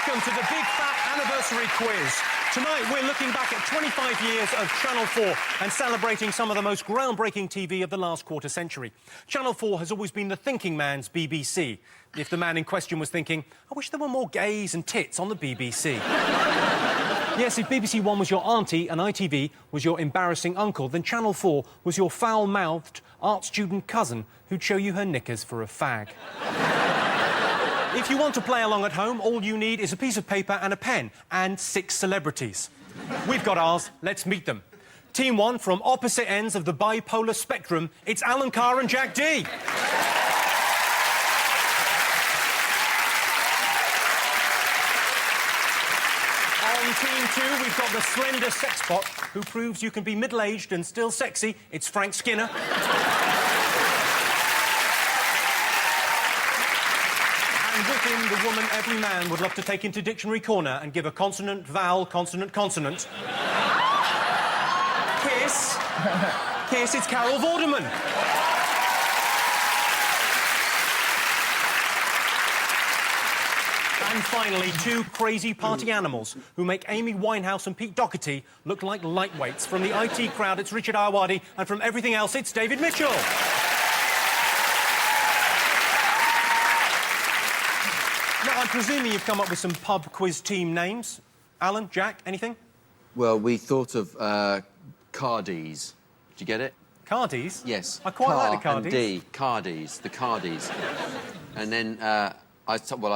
Welcome to the Big Fat Anniversary Quiz. Tonight, we're looking back at 25 years of Channel 4 and celebrating some of the most groundbreaking TV of the last quarter century. Channel 4 has always been the thinking man's BBC. If the man in question was thinking, I wish there were more gays and tits on the BBC. Yes, if BBC One was your auntie and ITV was your embarrassing uncle, then Channel 4 was your foul-mouthed art student cousin who'd show you her knickers for a fag. If you want to play along at home, all you need is a piece of paper and a pen, and 6 celebrities. We've got ours, let's meet them. Team 1, from opposite ends of the bipolar spectrum, it's Alan Carr and Jack D. On Team 2, we've got the slender sexbot who proves you can be middle-aged and still sexy. It's Frank Skinner. And with him, the woman every man would love to take into Dictionary Corner and give a consonant, vowel, consonant, consonant. Kiss. Kiss, it's Carol Vorderman. And finally, 2 crazy party animals who make Amy Winehouse and Pete Doherty look like lightweights. From the IT crowd, it's Richard Ayoade, and from everything else, it's David Mitchell. Now, I'm presuming you've come up with some pub quiz team names. Alan, Jack, anything? Well, we thought of Cardies. Did you get it? Cardies? Yes. I quite like the Cardies. And D. Cardies. The Cardies. And then I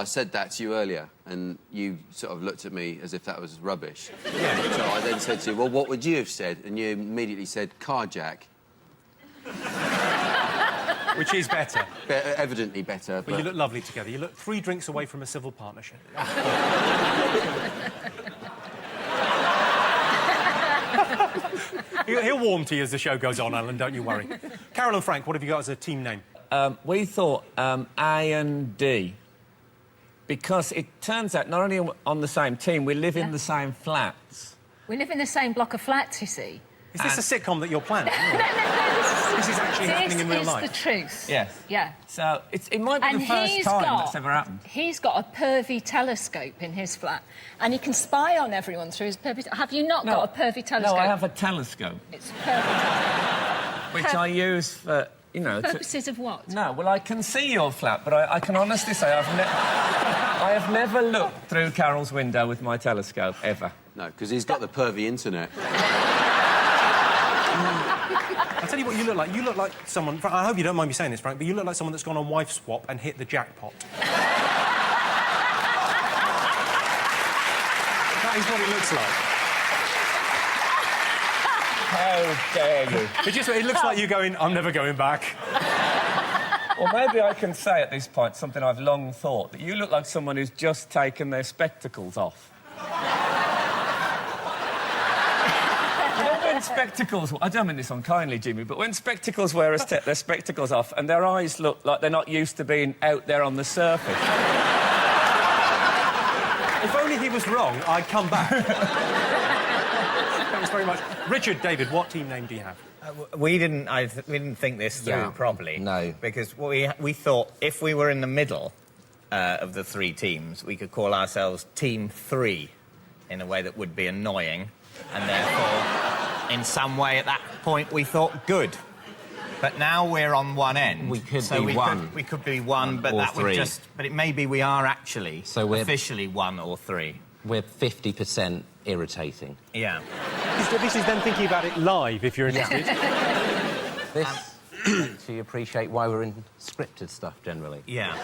said that to you earlier, and you sort of looked at me as if that was rubbish. Yeah. So I then said to you, well, what would you have said? And you immediately said Carjack. Which is better. Evidently better, but... you look lovely together. You look 3 drinks away from a civil partnership. He'll warm to you as the show goes on, Alan, don't you worry. Carol and Frank, what have you got as a team name? We thought A and D. Because it turns out, not only on the same team, we live in the same flats. We live in the same block of flats, you see. Is this a sitcom that you're planning? This is actually happening in real life. This is the truth. Yes. Yeah. So it might be the first time that's ever happened. He's got a pervy telescope in his flat, and he can spy on everyone through his pervy... Have you not got a pervy telescope? No, I have a telescope. It's a pervy telescope. Which I use for, you know... Purposes of what? No, well, I can see your flat, but I can honestly say I have never looked through Carol's window with my telescope, ever. No, because he's got the pervy internet. I'll tell you what you look like. You look like someone... I hope you don't mind me saying this, Frank, but you look like someone that's gone on wife swap and hit the jackpot. That is what it looks like. How dare you? It looks like you going, I'm never going back. Or maybe I can say at this point something I've long thought, that you look like someone who's just taken their spectacles off. When spectacles... I don't mean this unkindly, Jimmy, but when spectacles wearers take their spectacles off and their eyes look like they're not used to being out there on the surface. If only he was wrong, I'd come back. Thanks very much. Richard, David, what team name do you have? We didn't think this through properly. No. Because we thought if we were in the middle of the 3 teams, we could call ourselves Team 3 in a way that would be annoying, and therefore, in some way at that point, we thought good. But now we're on one end. We could be one. We could be one, but that would just... But maybe we are actually officially 1 or 3. We're 50% irritating. Yeah. This is then thinking about it live, if you're interested. This makes you appreciate why we're in scripted stuff, generally. Yeah.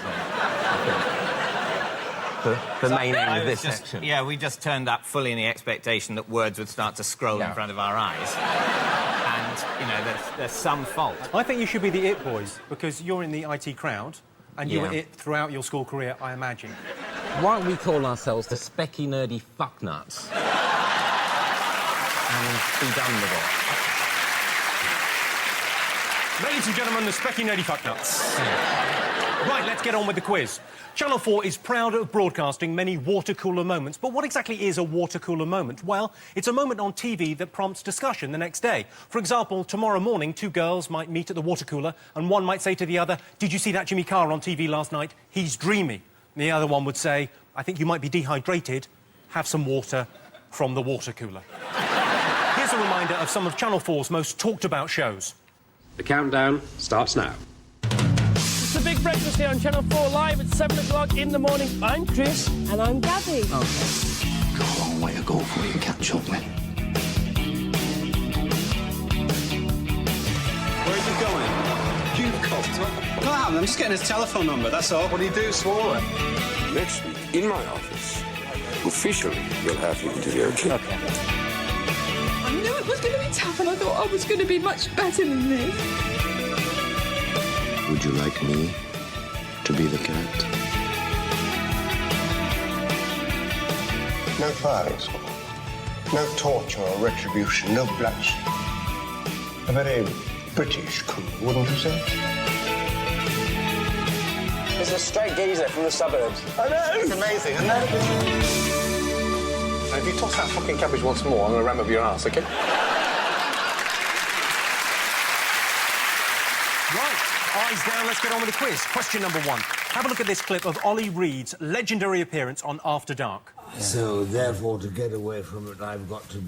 The main aim of this section. Yeah, we just turned up fully in the expectation that words would start to scroll in front of our eyes. And, you know, there's some fault. I think you should be the It Boys, because you're in the IT crowd, and you were it throughout your school career, I imagine. Why don't we call ourselves the specky, nerdy fucknuts? And be done with it. Ladies and gentlemen, the specky, nerdy fucknuts. Right, let's get on with the quiz. Channel 4 is proud of broadcasting many water cooler moments, but what exactly is a water cooler moment? Well, it's a moment on TV that prompts discussion the next day. For example, tomorrow morning, 2 girls might meet at the water cooler, and one might say to the other, "Did you see that Jimmy Carr on TV last night? He's dreamy." And the other one would say, I think you might be dehydrated, have some water from the water cooler. Here's a reminder of some of Channel 4's most talked-about shows. The countdown starts now. It's the big breakfast here on Channel 4 Live at 7 o'clock in the morning. I'm Chris. And I'm Gabby. Got a long way to go before you catch up with. Where are you going? You've cocked up. No, I'm just getting his telephone number, that's all. What do you do, swallow it? Next week, in my office, officially, you'll have your interview. Okay. I knew it was going to be tough, and I thought I was going to be much better than this. Would you like me to be the cat? No firing squad. No torture or retribution. No bloodshed. A very British coup, wouldn't you say? It's a straight geezer from the suburbs. I know! It's amazing, isn't it? If you toss that fucking cabbage once more, I'm going to ram up your ass, OK? Right, eyes down, let's get on with the quiz. Question number 1. Have a look at this clip of Ollie Reed's legendary appearance on After Dark. So, therefore, to get away from it, I've got to...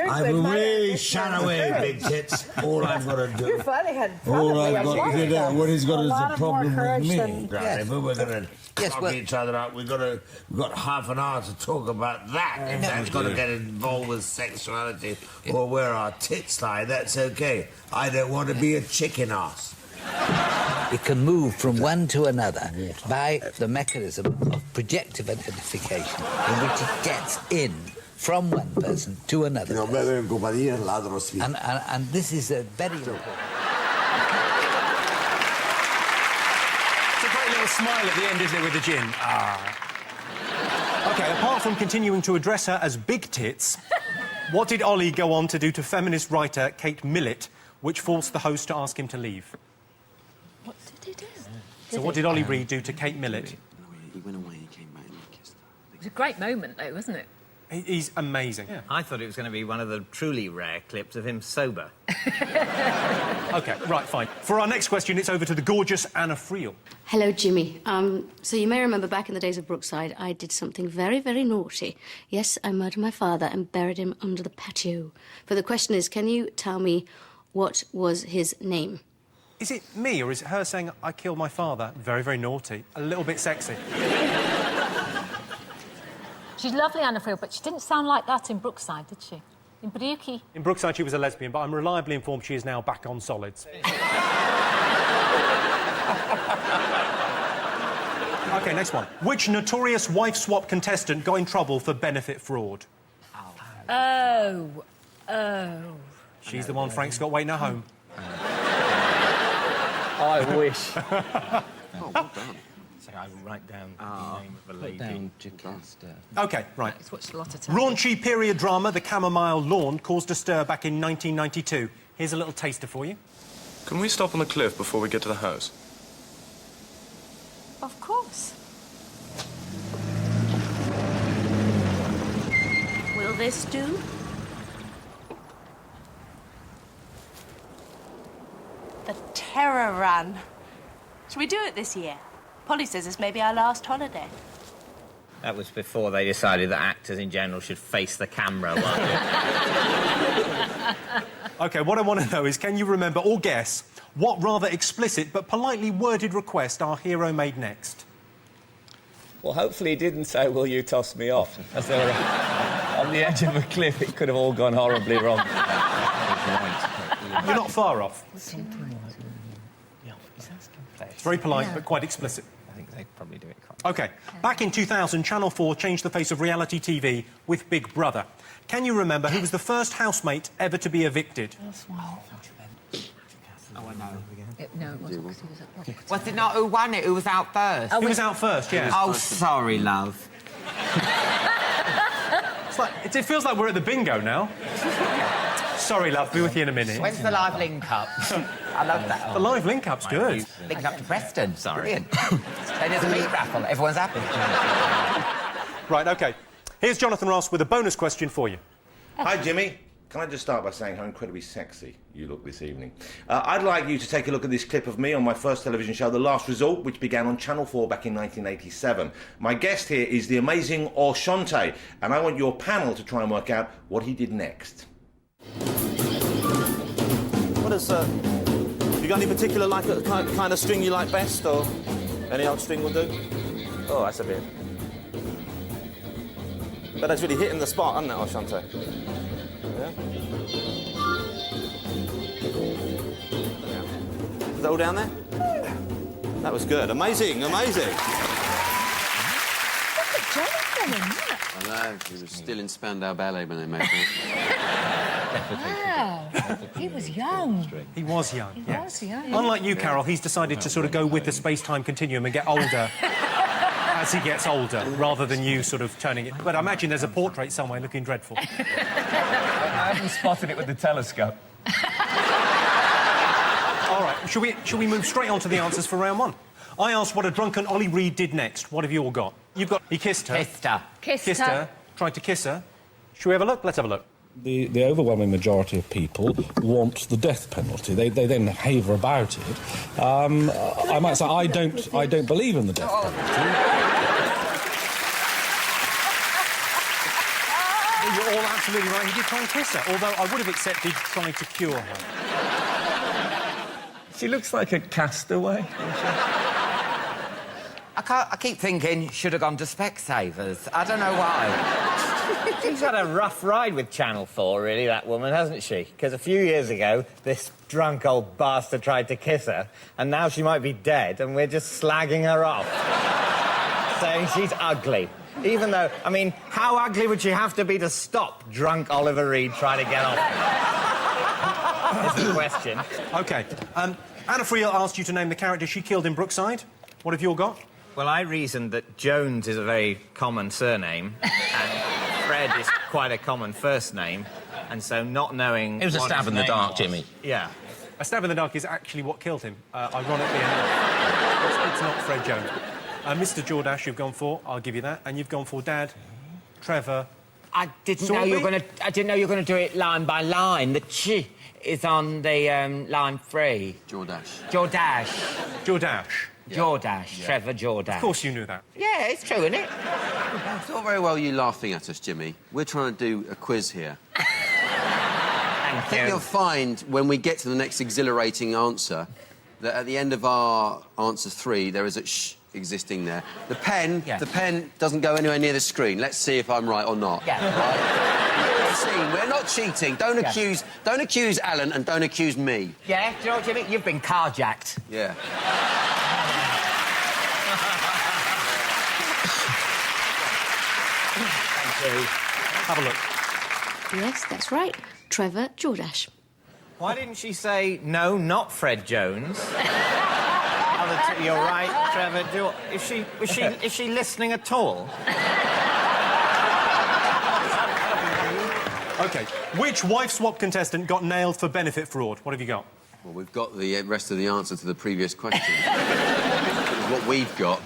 I'm away, shut away, big tits. All I've got to do... You finally had All I've got to do, what he's got is a problem with me. Yes. If we're going to knock each other out, we've got half an hour to talk about that. If that's got to get involved with sexuality or where our tits lie, that's OK. I don't want to be a chicken ass. It can move from one to another by the mechanism of projective identification, in which it gets in from one person to another. And this is a very important. It's a great little smile at the end, isn't it, with the gin? Ah. OK, apart from continuing to address her as Big Tits, what did Ollie go on to do to feminist writer Kate Millett, which forced the host to ask him to leave? What did he do? So what did Ollie Reed do to Kate Millett? He went away, he came back and he kissed her. It was a great moment, though, wasn't it? He's amazing. Yeah. I thought it was going to be one of the truly rare clips of him sober. OK, right, fine. For our next question, it's over to the gorgeous Anna Friel. Hello, Jimmy. So you may remember back in the days of Brookside, I did something very, very naughty. Yes, I murdered my father and buried him under the patio. But the question is, can you tell me what was his name? Is it me, or is it her saying, I killed my father? Very, very naughty. A little bit sexy. She's lovely, Anna Friel, but she didn't sound like that in Brookside, did she? In Brookie. In Brookside, she was a lesbian, but I'm reliably informed she is now back on solids. OK, next one. Which notorious wife-swap contestant got in trouble for benefit fraud? Oh. She's the one Frank's got waiting at home. I wish. Oh, well done. So I will write down the name of a lady. Down Jocasta. OK, right. He's watched a lot of telly. Raunchy period drama The Chamomile Lawn caused a stir back in 1992. Here's a little taster for you. Can we stop on the cliff before we get to the house? Of course. Will this do? The Terror Run. Should we do it this year? Polly says this may be our last holiday. That was before they decided that actors in general should face the camera. OK, what I want to know is, can you remember or guess what rather explicit but politely worded request our hero made next? Well, hopefully he didn't say, will you toss me off? As they were on the edge of a cliff, it could have all gone horribly wrong. You're not far off. It's very polite, Yeah. but quite explicit. I think they probably do it correctly. OK, back in 2000, Channel 4 changed the face of reality TV with Big Brother. Can you remember who was the first housemate ever to be evicted? Oh, I know. No, it wasn't, 'cause he was at Rock. Was it not who won it? Who was out first? Who was out first, yeah. Oh, sorry, love. It feels like we're at the bingo now. Sorry, love, be with you in a minute. When's the live link-up? I love that. The live link-up's good. Link up to Preston. Sorry. Brilliant. Then there's a meat raffle. Everyone's happy. Right, OK. Here's Jonathan Ross with a bonus question for you. Hi, Jimmy. Can I just start by saying how incredibly sexy you look this evening? I'd like you to take a look at this clip of me on my first television show, The Last Resort, which began on Channel 4 back in 1987. My guest here is the amazing Ayoade, and I want your panel to try and work out what he did next. What is, you got any particular kind of string you like best, or any old string will do? Oh, that's a bit. But that's really hitting the spot, hasn't it, Ayoade? Yeah. Is that all down there? That was good. Amazing, amazing. Look at Jonathan in that. I know, he was still in Spandau Ballet when they made that. Wow. He was young. He was young, He yes. was young. Unlike you, Carol, he's decided to sort of go with the space-time continuum and get older as he gets older, rather than you sort of turning it... But I imagine there's a portrait somewhere looking dreadful. I haven't spotted it with the telescope. All right, shall we move straight on to the answers for round one? I asked what a drunken Ollie Reed did next. What have you all got? You've got... He kissed her. Kissed her. Kissed her. Tried to kiss her. Shall we have a look? Let's have a look. The overwhelming majority of people want the death penalty. They then haver about it. I might say I don't believe in the death penalty. You're all absolutely right. He did try and kiss her, although I would have accepted trying to cure her. She looks like a castaway. I keep thinking should have gone to Specsavers. I don't know why. She's had a rough ride with Channel 4, really, that woman, hasn't she? Because a few years ago, this drunk old bastard tried to kiss her, and now she might be dead, and we're just slagging her off. Saying she's ugly. Even though, I mean, how ugly would she have to be to stop drunk Oliver Reed trying to get off her? Is the question. OK. Anna Friel asked you to name the character she killed in Brookside. What have you all got? Well, I reasoned that Jones is a very common surname, and Fred is quite a common first name, and so not knowing... It was a stab in the dark, Jimmy. Yeah. A stab in the dark is actually what killed him, ironically enough. It's not Fred Jones. Mr. Jordache, you've gone for, I'll give you that, and you've gone for Dad, Trevor... I didn't know you were going to do it line by line. The ch is on the line 3. Jordache. Jordache. Jordache. Jordache. Yeah. Trevor Jordache. Of course you knew that. Yeah, it's true, isn't it? It's all very well you laughing at us, Jimmy. We're trying to do a quiz here. I think you'll find, when we get to the next exhilarating answer, that at the end of our answer 3, there is a sh existing there. The pen doesn't go anywhere near the screen. Let's see if I'm right or not. Yeah. Right? We're not cheating. Don't accuse Alan and don't accuse me. Yeah, do you know what, Jimmy? You've been carjacked. Yeah. Thank you. Have a look. Yes, that's right. Trevor Jordache. Why didn't she say, no, not Fred Jones? You're right, Trevor. Is she listening at all? OK. Which wife swap contestant got nailed for benefit fraud? What have you got? Well, we've got the rest of the answer to the previous question. What we've got.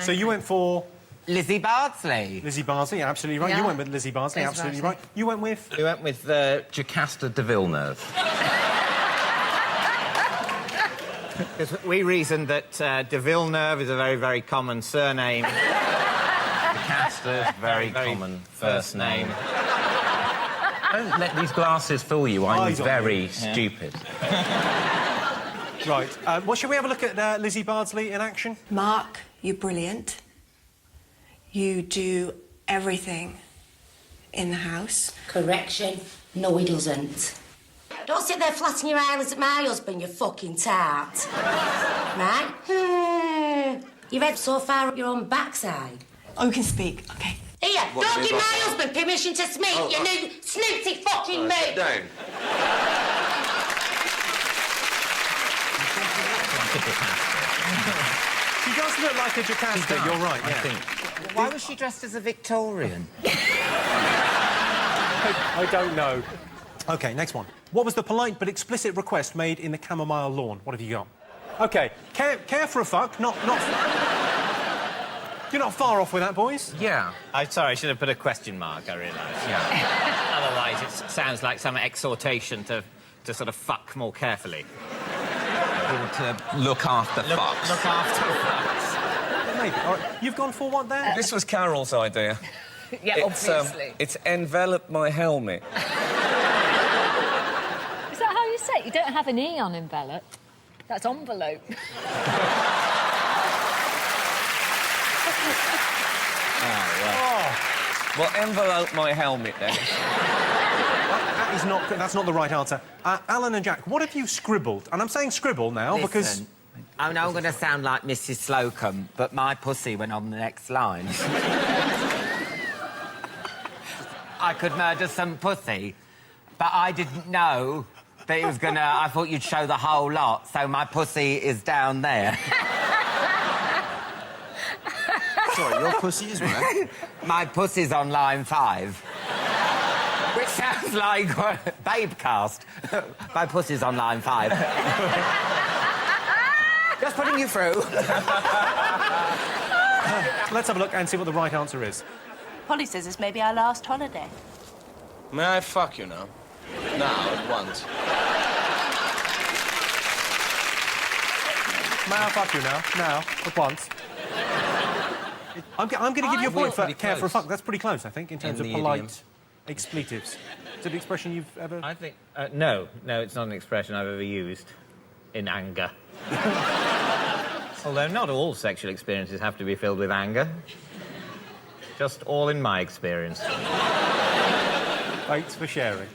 So you went for... Lizzie Bardsley. Lizzie Bardsley, absolutely right. Yeah. You went with Lizzie Bardsley, absolutely right. You went with... We went with Jocasta de Villeneuve. Because we reasoned that de Villeneuve is a very, very common surname. Jocasta, very common first name. Don't let these glasses fool you. I'm very stupid. Right. Well, shall we have a look at Lizzie Bardsley in action? Mark, you're brilliant. You do everything in the house. Correction, no he doesn't. Don't sit there flattening your eyelids at my husband, you fucking tart. Right? You've head so far up your own backside. Oh, you can speak, OK. Here, don't give my husband permission to speak, you new snooty fucking mate. Sit down. She does look like a Jocasta, you're right, yeah. I think. Why was she dressed as a Victorian? I don't know. OK, next one. What was the polite but explicit request made in the chamomile lawn? What have you got? OK, care for a fuck, not... You're not far off with that, boys. Yeah. I'm sorry, I should have put a question mark, I realise. Yeah. Otherwise, It sounds like some exhortation to sort of fuck more carefully. To look after fucks. Look after fucks. Maybe. All right. You've gone for what there? This was Carol's idea. Yeah, obviously. It's envelop my helmet. Is that how you say it? You don't have an E on envelope. That's envelope. Well, envelope my helmet, then. That's not the right answer. Alan and Jack, what have you scribbled? And I'm saying scribble now because... I know I'm going to sound like Mrs. Slocum, but my pussy went on the next line. I could murder some pussy, but I didn't know that it was going to... I thought you'd show the whole lot, so my pussy is down there. Sorry, your pussy is where? My pussy's on line 5. Which sounds like Babecast. My pussy's on line 5. Just putting you through. Let's have a look and see what the right answer is. Polly says it's maybe our last holiday. May I fuck you now? Now, at once. May I fuck you now? Now, at once. I'm going to give you a point for care for a fuck. That's pretty close, I think, in terms of polite expletives. Is it an expression you've ever... I think... no, it's not an expression I've ever used in anger. Although not all sexual experiences have to be filled with anger. Just all in my experience. Thanks for sharing.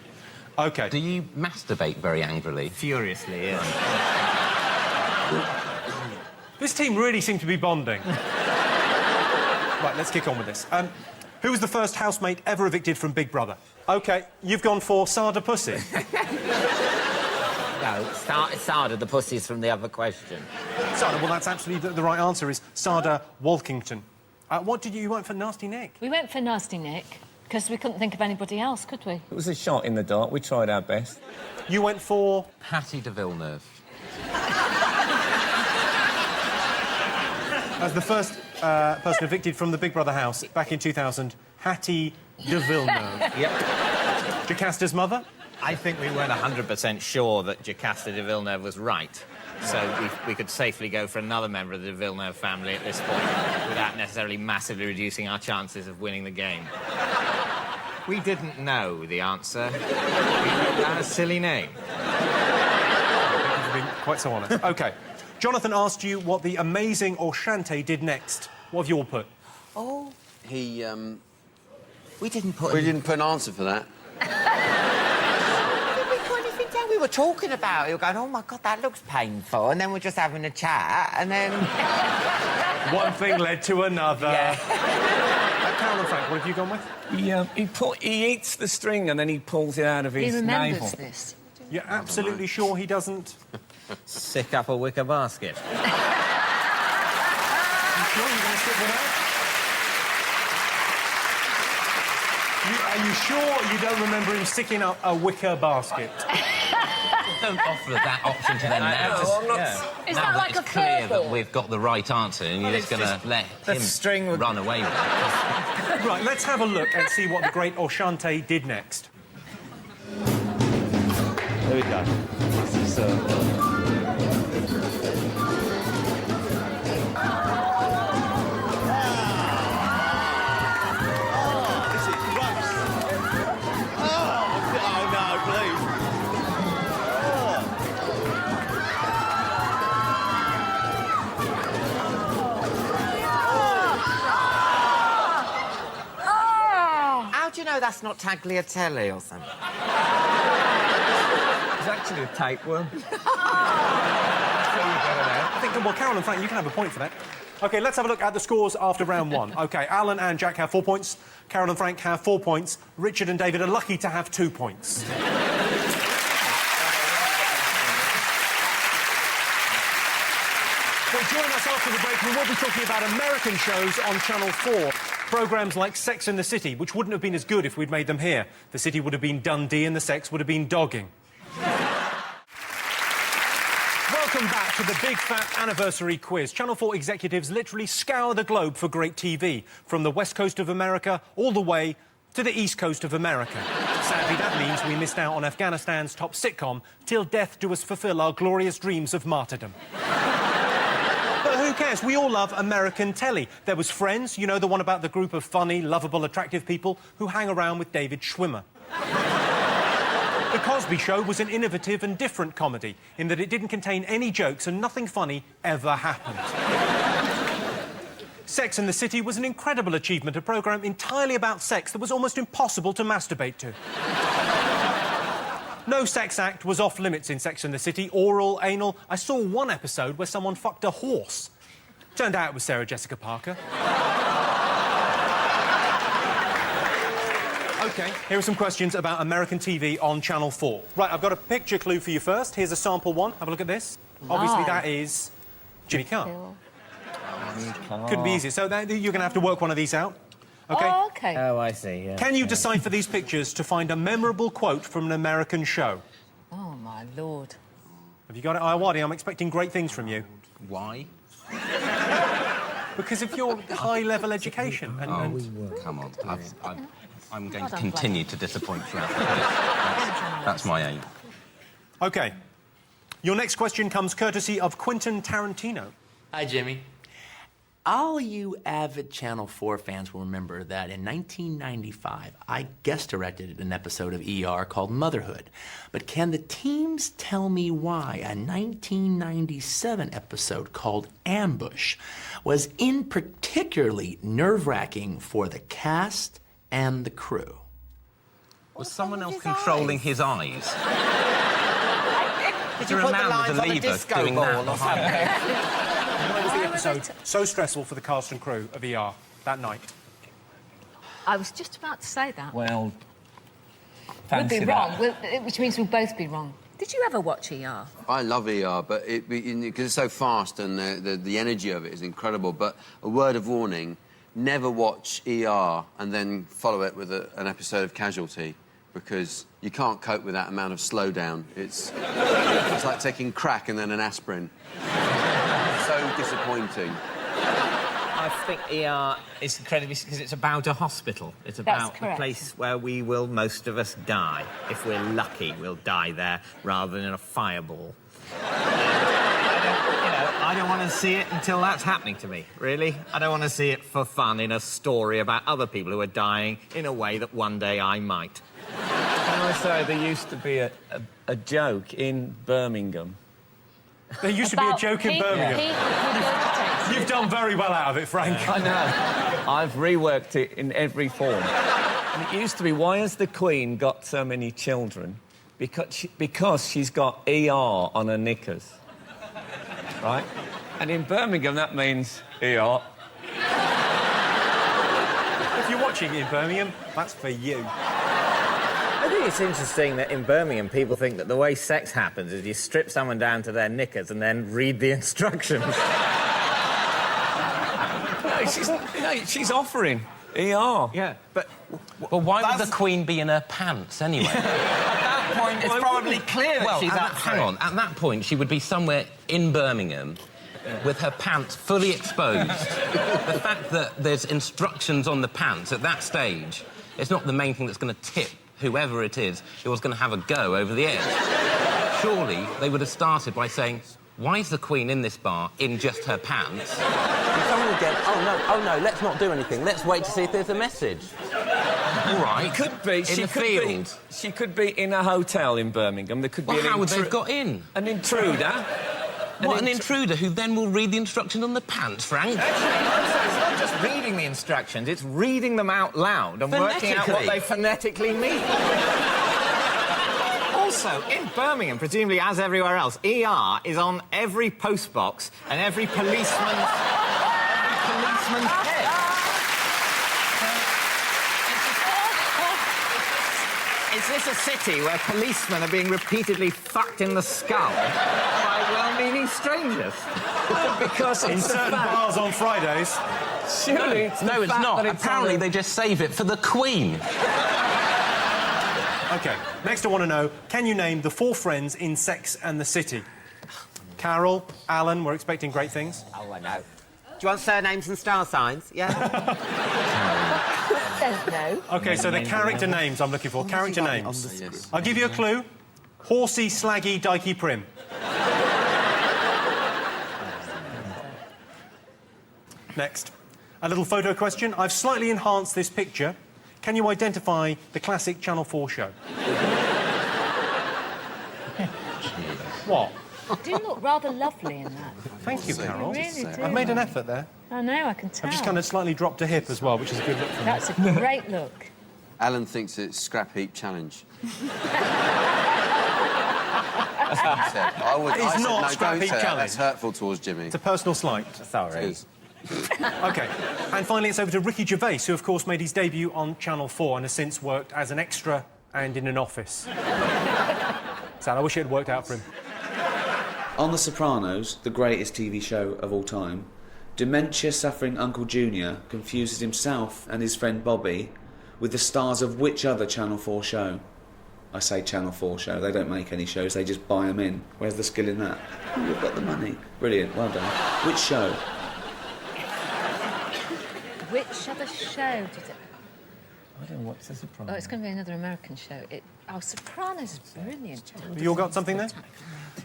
OK. Do you masturbate very angrily? Furiously, yes. This team really seem to be bonding. Right, let's kick on with this. Who was the first housemate ever evicted from Big Brother? OK, you've gone for Sada Pussy. No, Sada, the pussy's from the other question. Sada, well, that's absolutely the right answer, is Sada Walkington. What did you went for Nasty Nick? We went for Nasty Nick because we couldn't think of anybody else, could we? It was a shot in the dark. We tried our best. You went for... Hattie de Villeneuve. As the first person evicted from the Big Brother house back in 2000, Hattie de Villeneuve. Yep. Jocasta's mother? I think we weren't 100% sure that Jocasta de Villeneuve was right. So we could safely go for another member of the de Villeneuve family at this point without necessarily massively reducing our chances of winning the game. We didn't know the answer. We wrote down a silly name. I think you've been quite so honest. OK. Jonathan asked you what the amazing Oshante did next. What have you all put? Oh. He, We didn't put... We didn't put an answer for that. We were talking about it. We were going, oh, my God, that looks painful. And then we're just having a chat, and then... One thing led to another. Yeah. Carol and Frank, what have you gone with? He eats the string and then he pulls it out of his navel. He remembers this. You're absolutely sure he doesn't? Sick up a wicker basket. You sure you're going to stick with that? Are you sure you don't remember him sticking up a wicker basket? Don't offer that option to them now. I'm not... Is now that like it's a clear curveball? that we've got the right answer and you're just going to let him run away with it. Right, let's have a look and see what the great Oshante did next. There we go. This is, How do you know that's not tagliatelle or something? It's actually a tapeworm. I think, well, Carol and Frank, you can have a point for that. OK, let's have a look at the scores after round 1. OK, Alan and Jack have 4 points. Carol and Frank have 4 points. Richard and David are lucky to have 2 points. So join us after the break. We will be talking about American shows on Channel 4. Programmes like Sex and the City, which wouldn't have been as good if we'd made them here. The city would have been Dundee and the sex would have been dogging. Welcome back to the Big Fat Anniversary Quiz. Channel 4 executives literally scour the globe for great TV, from the west coast of America all the way to the east coast of America. Sadly, that means we missed out on Afghanistan's top sitcom, Till Death Do Us Fulfill Our Glorious Dreams of Martyrdom. But who cares? We all love American telly. There was Friends, you know, the one about the group of funny, lovable, attractive people who hang around with David Schwimmer. The Cosby Show was an innovative and different comedy in that it didn't contain any jokes and nothing funny ever happened. Sex and the City was an incredible achievement, a programme entirely about sex that was almost impossible to masturbate to. No sex act was off limits in Sex and the City, oral, anal. I saw one episode where someone fucked a horse. Turned out it was Sarah Jessica Parker. OK, here are some questions about American TV on Channel 4. Right, I've got a picture clue for you first. Here's a sample one. Have a look at this. Obviously, that is Jimmy Carr. Couldn't be easier. So you're going to have to work one of these out. OK? Oh, OK. Oh, I see, yeah. Can you decipher these pictures to find a memorable quote from an American show? Oh, my Lord. Have you got it, Ayoade? I'm expecting great things from you. Why? Because of your high-level education. Come on. I'm going to continue to disappoint you. That's my aim. OK. Your next question comes courtesy of Quentin Tarantino. Hi, Jimmy. All you avid Channel 4 fans will remember that in 1995, I guest-directed an episode of ER called Motherhood. But can the teams tell me why a 1997 episode called Ambush was in particularly nerve-wracking for the cast and the crew? Was someone else controlling his eyes? Did you put the lines on a disco ball or something? Why was the episode so stressful for the cast and crew of ER that night? I was just about to say that. Well, we'll be fancy wrong, that. which means we'll both be wrong. Did you ever watch ER? I love ER, but because it's so fast and the energy of it is incredible. But a word of warning, never watch ER and then follow it with an episode of Casualty, because you can't cope with that amount of slowdown. It's like taking crack and then an aspirin. So disappointing. I think ER is incredibly... because it's about a hospital. It's about a place where most of us die. If we're lucky, we'll die there rather than in a fireball. I don't want to see it until that's happening to me, really. I don't want to see it for fun in a story about other people who are dying in a way that one day I might. Can I say there used to be a joke in Birmingham? There used to be a joke in Birmingham. You've done very well out of it, Frank. I know. I've reworked it in every form. And it used to be, why has the Queen got so many children? Because she's got ER on her knickers. Right? And in Birmingham, that means ER. If you're watching in Birmingham, that's for you. I think it's interesting that in Birmingham people think that the way sex happens is you strip someone down to their knickers and then read the instructions. She's offering ER. Yeah, but... Well, why would the Queen be in her pants, anyway? At that point, it's probably clear that she's up for it. Hang on. At that point, she would be somewhere in Birmingham with her pants fully exposed. The fact that there's instructions on the pants at that stage, it's not the main thing that's going to tip whoever it is who was going to have a go over the edge. Surely they would have started by saying, why is the Queen in this bar in just her pants? Someone would get, oh no, let's not do anything. Let's wait to see if there's a message. All right. It could be. She could be in a hotel in Birmingham. There could be how would they have got in? An intruder. An intruder who then will read the instructions on the pants, Frank? Actually, it's not just reading the instructions, it's reading them out loud and working out what they phonetically mean. Also, in Birmingham, presumably as everywhere else, ER is on every postbox and every policeman's head. Is this a city where policemen are being repeatedly fucked in the skull by well-meaning strangers? Because in certain bars on Fridays... Surely no, it's not. Apparently they just save it for the Queen. OK, next I want to know, can you name the 4 friends in Sex and the City? Carol, Alan, we're expecting great things. Oh, I know. Do you want surnames and star signs? Yeah? don't know. OK, so the character names I'm looking for. Character names. Yes. I'll give you a clue. Horsey, Slaggy, Dykey, Prim. Next. A little photo question. I've slightly enhanced this picture. Can you identify the classic Channel 4 show? What? You do look rather lovely in that. Thank you, Carol. You really do. I've made an effort there. I know, I can tell. I've just kind of slightly dropped a hip as well, which is a good look for me. That's a great look. Alan thinks it's scrap heap challenge. It's not scrap heap challenge. That's hurtful towards Jimmy. It's a personal slight. Sorry. OK. And finally, it's over to Ricky Gervais, who, of course, made his debut on Channel 4 and has since worked as an extra and in an office. Sad, I wish it had worked out for him. On The Sopranos, the greatest TV show of all time, dementia-suffering Uncle Junior confuses himself and his friend Bobby with the stars of which other Channel 4 show? I say Channel 4 show, they don't make any shows, they just buy them in. Where's the skill in that? Oh, you've got the money. Brilliant, well done. Which show? Which other show did it... I don't know, what's The Sopranos? Oh, it's going to be another American show. Sopranos is brilliant. You all got something there?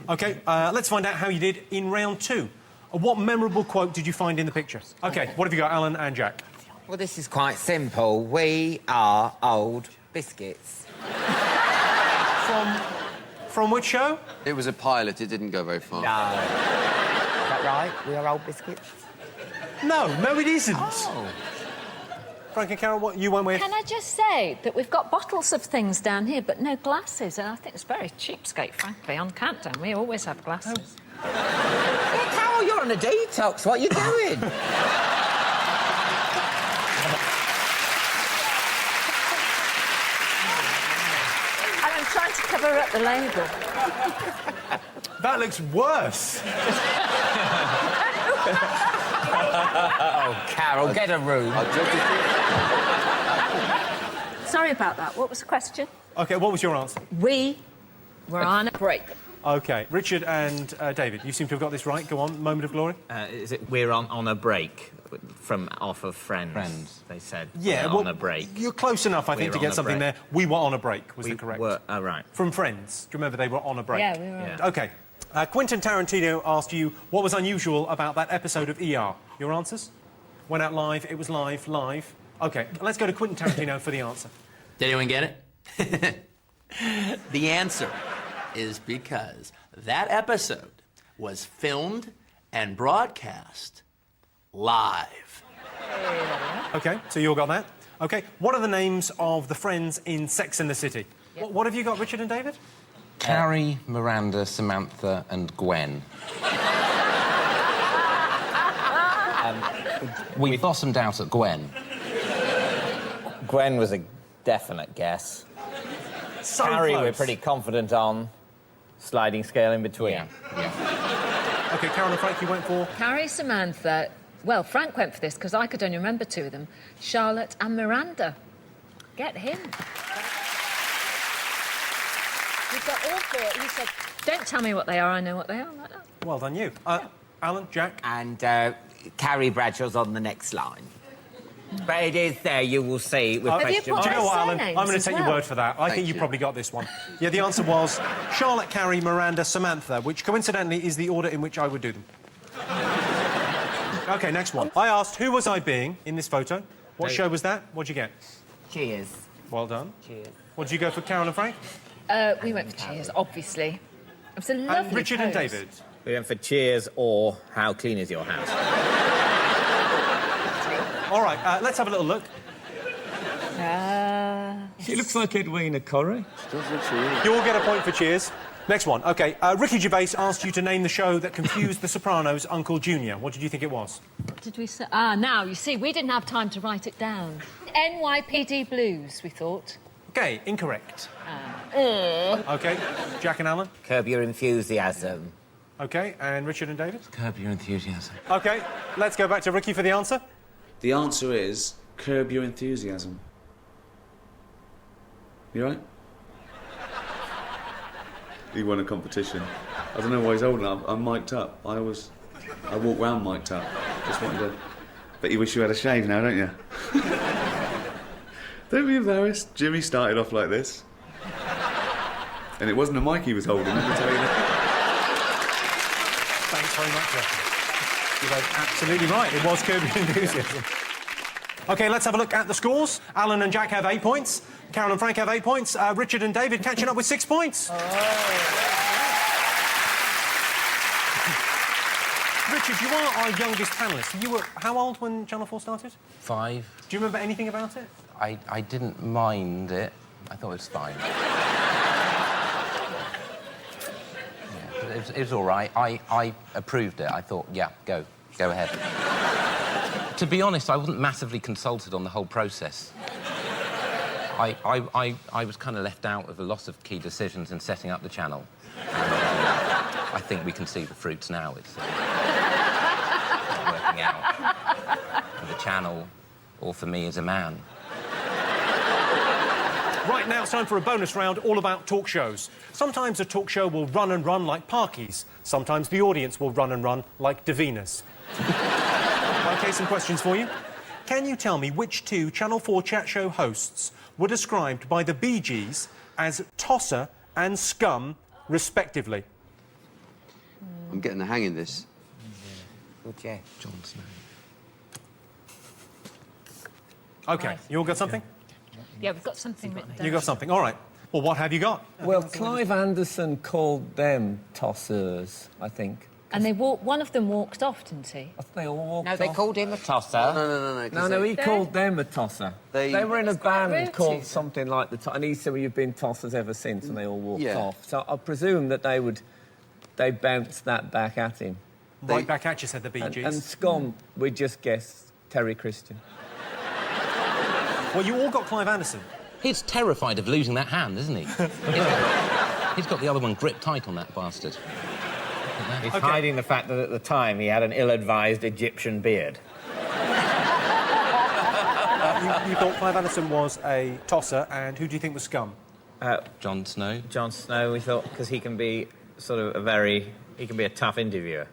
OK, let's find out how you did in round 2. What memorable quote did you find in the picture? OK, what have you got, Alan and Jack? Well, this is quite simple. We are old biscuits. From which show? It was a pilot, it didn't go very far. No. Is that right? We are old biscuits? No, it isn't. Oh. Frank and Carol, what you went with? Can I just say that we've got bottles of things down here, but no glasses, and I think it's very cheapskate, frankly. On Countdown, we always have glasses. Yeah, Carol, you're on a detox. What are you doing? I'm trying to cover up the label. That looks worse. Oh, Carol, get a room. Sorry about that. What was the question? OK, what was your answer? We were on a break. OK. Richard and David, you seem to have got this right. Go on, moment of glory. Is it we're on a break off of Friends? Friends. They said. Yeah, on a break. You're close enough, I think, to get something there. We were on a break, was the correct. Oh, right. From Friends. Do you remember they were on a break? Yeah, we were. Yeah. OK. Quentin Tarantino asked you what was unusual about that episode of ER. Your answers? Went out live, it was live. OK, let's go to Quentin Tarantino for the answer. Did anyone get it? The answer is because that episode was filmed and broadcast live. OK, so you all got that? OK, what are the names of the friends in Sex and the City? Yep. What have you got, Richard and David? Carrie, Miranda, Samantha and Gwen. We blossomed out at Gwen. Gwen was a definite guess. So Carrie, close. we're pretty confident on. Sliding scale in between. Yeah. OK, Carol and Frank, you went for? Carrie, Samantha... Well, Frank went for this, because I could only remember 2 of them. Charlotte and Miranda. Get him. We've got all 4. He said, don't tell me what they are, I know what they are. Like that. Well done, you. Alan, Jack? And Carrie Bradshaw's on the next line. But it is there, you will see, with question marks. Do you know what, Alan? surnames I'm going to as take your well. word for that. I think you probably got this one. Yeah, the answer was Charlotte, Carrie, Miranda, Samantha, which coincidentally is the order in which I would do them. OK, next one. I asked who was I being in this photo. What show was that? What'd you get? Cheers. Well done. Cheers. What did you go for, Carol and Frank? We went for Cheers, obviously. It was a lovely And Richard and pose. David? We went for Cheers or How Clean Is Your House? All right, let's have a little look. She looks like Edwina Corrie. You all get a point for Cheers. Next one. OK, Ricky Gervais asked you to name the show that confused The Sopranos' Uncle Junior. What did you think it was? What did we say? Now, you see, we didn't have time to write it down. NYPD Blues, we thought. OK, incorrect. OK, Jack and Alan? Curb Your Enthusiasm. OK, and Richard and David? Curb Your Enthusiasm. OK, let's go back to Ricky for the answer. The answer is Curb Your Enthusiasm. You right? He won a competition. I don't know why he's holding up. I'm mic'd up. I walk round mic'd up. Just wanted to... But you wish you had a shave now, don't you? Don't be embarrassed. Jimmy started off like this. And it wasn't a mic he was holding, let me tell you that. Thanks very much, Jeff. You're both absolutely right. It was Curb Your Enthusiasm. OK, let's have a look at the scores. Alan and Jack have 8 points. Carol and Frank have 8 points. Richard and David catching up with 6 points. Richard, you are our youngest panellist. You were how old when Channel 4 started? 5. Do you remember anything about it? I didn't mind it. I thought it was fine. It was all right. I approved it. I thought, yeah, go ahead. To be honest, I wasn't massively consulted on the whole process. I was kind of left out of a lot of key decisions in setting up the channel. And, I think we can see the fruits now. It's not working out for the channel or for me as a man. Right, now it's time for a bonus round all about talk shows. Sometimes a talk show will run and run like Parkies. Sometimes the audience will run and run like Davina's. OK, some questions for you. Can you tell me which 2 Channel 4 chat show hosts were described by the Bee Gees as tosser and scum, respectively? I'm getting the hang of this. Good, yeah. Jon Snow. OK, Right. you all got something? Yeah, we've got something written down. You got something. All right. Well, what have you got? Well, Clive Anderson called them tossers, I think. And one of them walked off, didn't he? I think they all walked No, they off. called him a tosser. No, he called them a tosser. They were in a band called something like the... And he said, well, you've been tossers ever since, and they all walked off. So I presume that they bounced that back at him. Right back at you, said the Bee Gees. And scum, we just guessed Terry Christian. Well, you all got Clive Anderson. He's terrified of losing that hand, isn't he? He's got the other one gripped tight on that bastard. He's hiding the fact that at the time he had an ill-advised Egyptian beard. You thought Clive Anderson was a tosser, and who do you think was scum? Jon Snow. Jon Snow, we thought, because he can be sort of he can be a tough interviewer,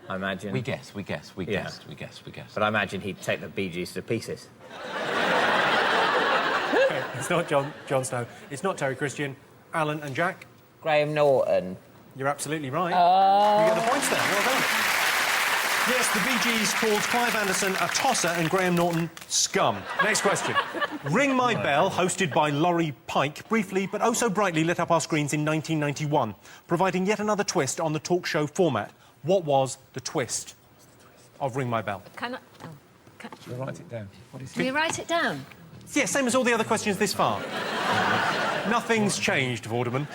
I imagine. We guessed. But I imagine he'd take the Bee Gees to pieces. Okay, it's not Jon Snow. It's not Terry Christian. Alan and Jack? Graham Norton. You're absolutely right. You get the points there. Well done. Yes, the Bee Gees called Clive Anderson a tosser and Graham Norton scum. Next question. Ring My Bell, hosted by Laurie Pike, briefly but oh so brightly lit up our screens in 1991, providing yet another twist on the talk show format. What was the twist of Ring My Bell? Can I... Shall I write it down? Can you write it down? Yeah, same as all the other questions this far. Nothing's changed, Vorderman.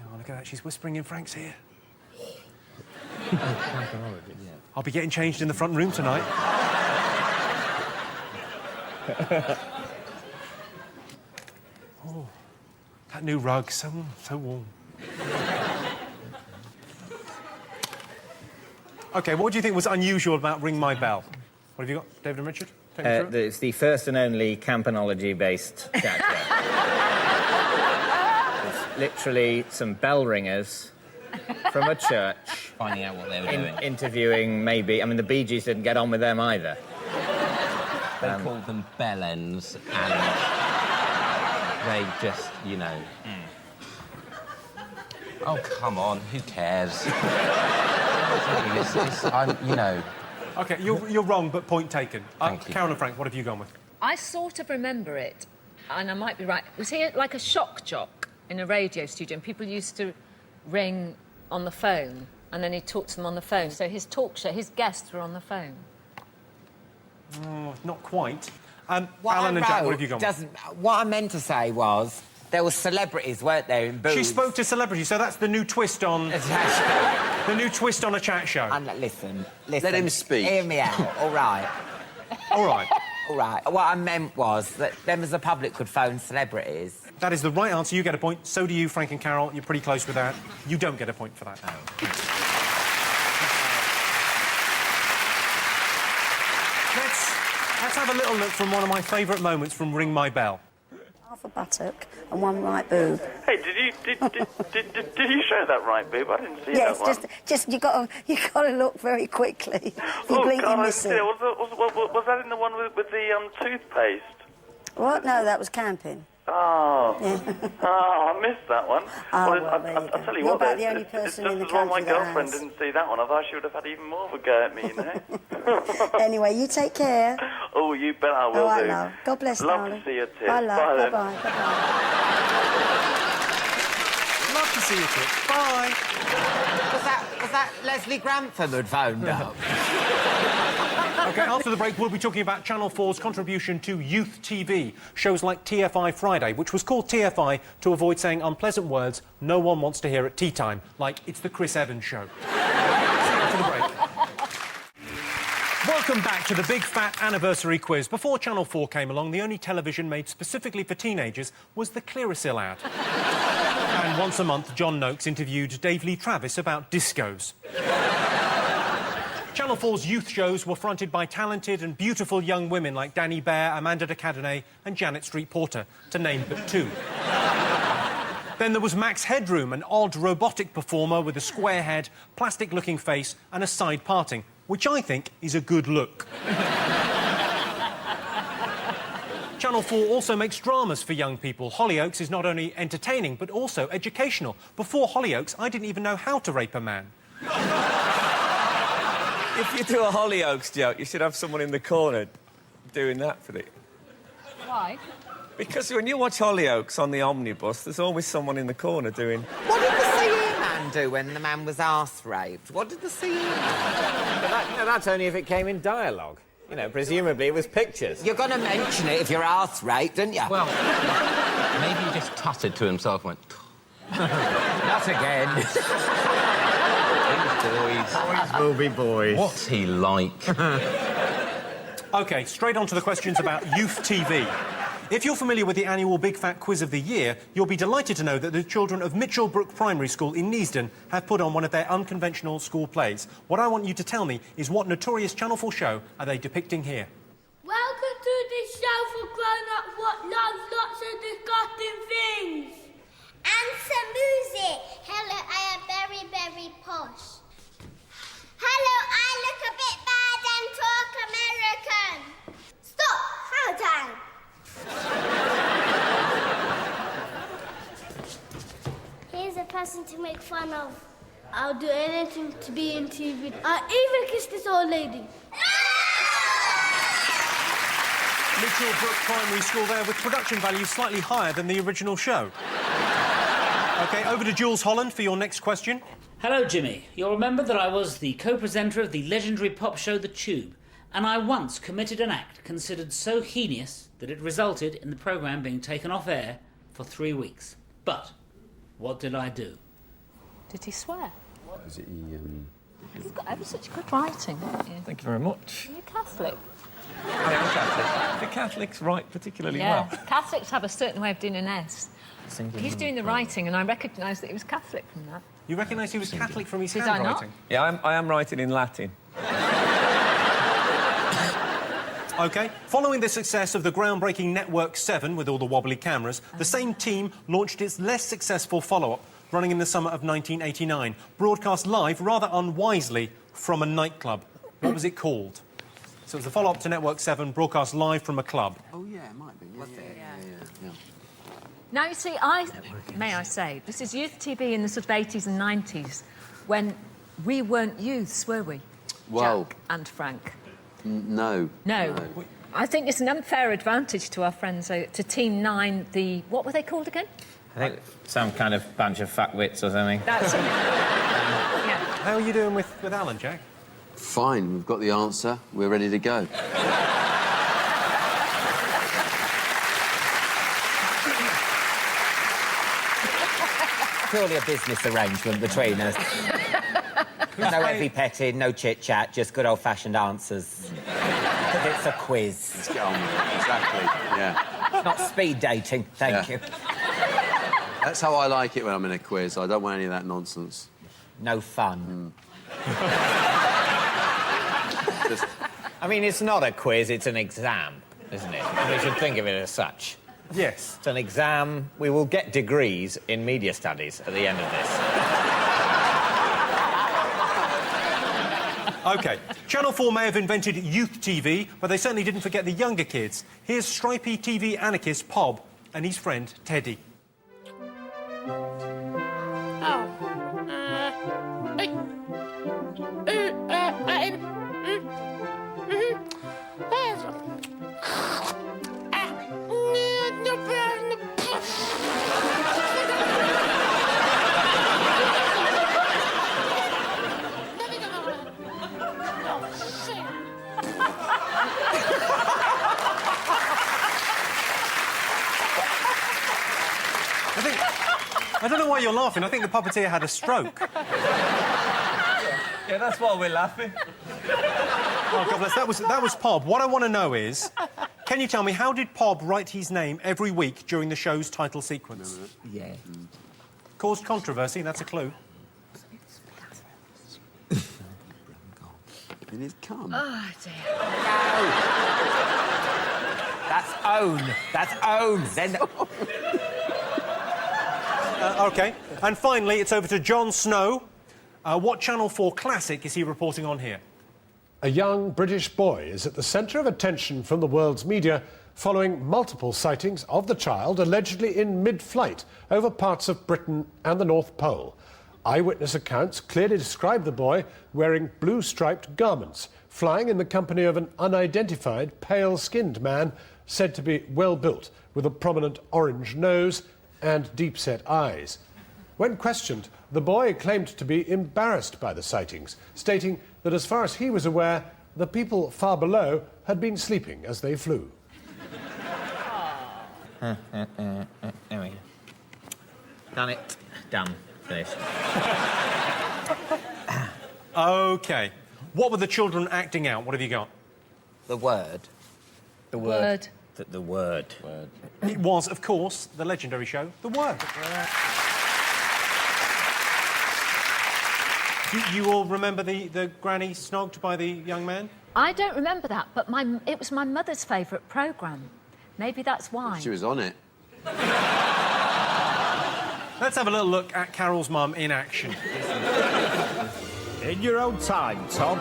Oh, look at that, she's whispering in Frank's ear. I'll be getting changed in the front room tonight. Oh, that new rug, so warm. OK, what do you think was unusual about Ring My Bell? What have you got, David and Richard? Take me through it. It's the first and only campanology-based chat show. It's literally some bell ringers from a church... Finding out what they were doing. Interviewing, maybe... I mean, the Bee Gees didn't get on with them either. They called them bellends, and they just, you know... Oh, come on, who cares? You know... OK, you're wrong, but point taken. Thank you. Carol and Frank, what have you gone with? I sort of remember it, and I might be right. Was he like a shock jock in a radio studio, and people used to ring on the phone, and then he'd talk to them on the phone. So his talk show, his guests were on the phone. Oh, not quite. What Alan I and Jack, what wrote have you gone with? What I meant to say was there were celebrities, weren't there, in booths? She spoke to celebrities, so that's the new twist on... the new twist on a chat show. And listen. Let him speak. Hear me out, all right? All right. All right. What I meant was that them as the public could phone celebrities. That is the right answer. You get a point. So do you, Frank and Carol. You're pretty close with that. You don't get a point for that. Oh. Let's have a little look from one of my favourite moments from Ring My Bell. Half a buttock and one right boob. Hey, did you show that right boob? I didn't see Yes, that one. just you got to look very quickly. You Oh, blink, God, you I miss see. it. Was that in the one with the toothpaste? What? No, that was camping. Oh. Yeah. Oh, I missed that one. Oh, well, well, there you I'll go. tell you You're what, about the it's only just person in the as well my country that girlfriend has. didn't see that one. I thought she would have had even more of a go at me, you know? Anyway, you take care. Oh, you bet I will All right, do. love. God bless, Love darling. to see you, Tim. Bye, love. Bye, then. Bye-bye. Love to see you, Tim. Bye. Was that Leslie Grantham had phoned up? OK, after the break, we'll be talking about Channel 4's contribution to youth TV. Shows like TFI Friday, which was called TFI to avoid saying unpleasant words no one wants to hear at tea time, like it's the Chris Evans show. See you after the break. Welcome back to the Big Fat Anniversary Quiz. Before Channel 4 came along, the only television made specifically for teenagers was the Clearasil ad. And once a month, John Noakes interviewed Dave Lee Travis about discos. Channel 4's youth shows were fronted by talented and beautiful young women like Danny Bear, Amanda de Cadenet and Janet Street Porter, to name but two. Then there was Max Headroom, an odd robotic performer with a square head, plastic-looking face and a side parting, which I think is a good look. Channel 4 also makes dramas for young people. Hollyoaks is not only entertaining, but also educational. Before Hollyoaks, I didn't even know how to rape a man. If you do a Hollyoaks joke, you should have someone in the corner doing that for it. Why? Because when you watch Hollyoaks on the omnibus, there's always someone in the corner doing... What did the CE man do when the man was arse-raped? What did the CE man But that's only if it came in dialogue. You know, presumably it was pictures. You're going to mention it if you're arse-raped, aren't you? Well, maybe he just tutted to himself and went... Not again. Boys will be boys. What's he like? OK, straight on to the questions about youth TV. If you're familiar with the annual Big Fat Quiz of the Year, you'll be delighted to know that the children of Mitchell Brook Primary School in Neasden have put on one of their unconventional school plays. What I want you to tell me is what notorious Channel 4 show are they depicting here? Welcome to this show for grown-ups what loves lots of disgusting things. And some music. Hello, I am very, very posh. Hello, I look a bit bad and talk American. Stop, how time. Here's a person to make fun of. I'll do anything to be in TV. I'll even kiss this old lady. Mitchell Brook Primary School there, with production value slightly higher than the original show. OK, over to Jules Holland for your next question. Hello, Jimmy. You'll remember that I was the co-presenter of the legendary pop show The Tube, and I once committed an act considered so heinous that it resulted in the programme being taken off air for 3 weeks. But what did I do? Did he swear? Is it You've got ever such good writing, haven't you? Thank you very much. Are you Catholic? I am Catholic. The Catholics write particularly Yeah, well. Catholics have a certain way of doing an S. He's doing the writing, and I recognised that he was Catholic from that. You recognise he was Catholic from his Did I not? handwriting? Yeah, I am writing in Latin. OK, following the success of the groundbreaking Network 7 with all the wobbly cameras, the same team launched its less successful follow-up, running in the summer of 1989, broadcast live, rather unwisely, from a nightclub. What was it called? So it was the follow-up to Network 7, broadcast live from a club. Oh, yeah, it might be. Yeah. Now, you see, may I say, this is youth TV in the sort of 80s and 90s, when we weren't youths, were we? Well... Jack and Frank. No. I think it's an unfair advantage to our friends, to Team 9, what were they called again? I think some kind of bunch of fat wits or something. That's it. Yeah. How are you doing with Alan, Jack? Fine, we've got the answer. We're ready to go. Purely a business arrangement between us. No heavy petting, no chit-chat, just good old-fashioned answers. Because it's a quiz. Let's get on with it. Exactly, yeah. Not speed dating, thank you. That's how I like it when I'm in a quiz. I don't want any of that nonsense. No fun. I mean, it's not a quiz, it's an exam, isn't it? We should think of it as such. Yes. It's an exam. We will get degrees in media studies at the end of this. OK. Channel 4 may have invented youth TV, but they certainly didn't forget the younger kids. Here's stripy TV anarchist Pob and his friend Teddy. I don't know why you're laughing. I think the puppeteer had a stroke. Yeah, that's why we're laughing. Oh, God bless. That was Pob. What I want to know is, can you tell me, how did Pob write his name every week during the show's title sequence? Yeah. Caused controversy, that's a clue. It is come. Oh, dear. That's own. That's own. Then... OK. And finally, it's over to Jon Snow. What Channel 4 classic is he reporting on here? A young British boy is at the centre of attention from the world's media following multiple sightings of the child allegedly in mid-flight over parts of Britain and the North Pole. Eyewitness accounts clearly describe the boy wearing blue-striped garments, flying in the company of an unidentified, pale-skinned man said to be well-built, with a prominent orange nose and deep-set eyes. When questioned, the boy claimed to be embarrassed by the sightings, stating that as far as he was aware, the people far below had been sleeping as they flew. There we go. Done it. Done. Finished. OK. What were the children acting out? What have you got? The word. The word. The word. It was, of course, the legendary show, The Word. You all remember the granny snogged by the young man? I don't remember that, but it was my mother's favourite programme. Maybe that's why. She was on it. Let's have a little look at Carol's mum in action. In your own time, Tom.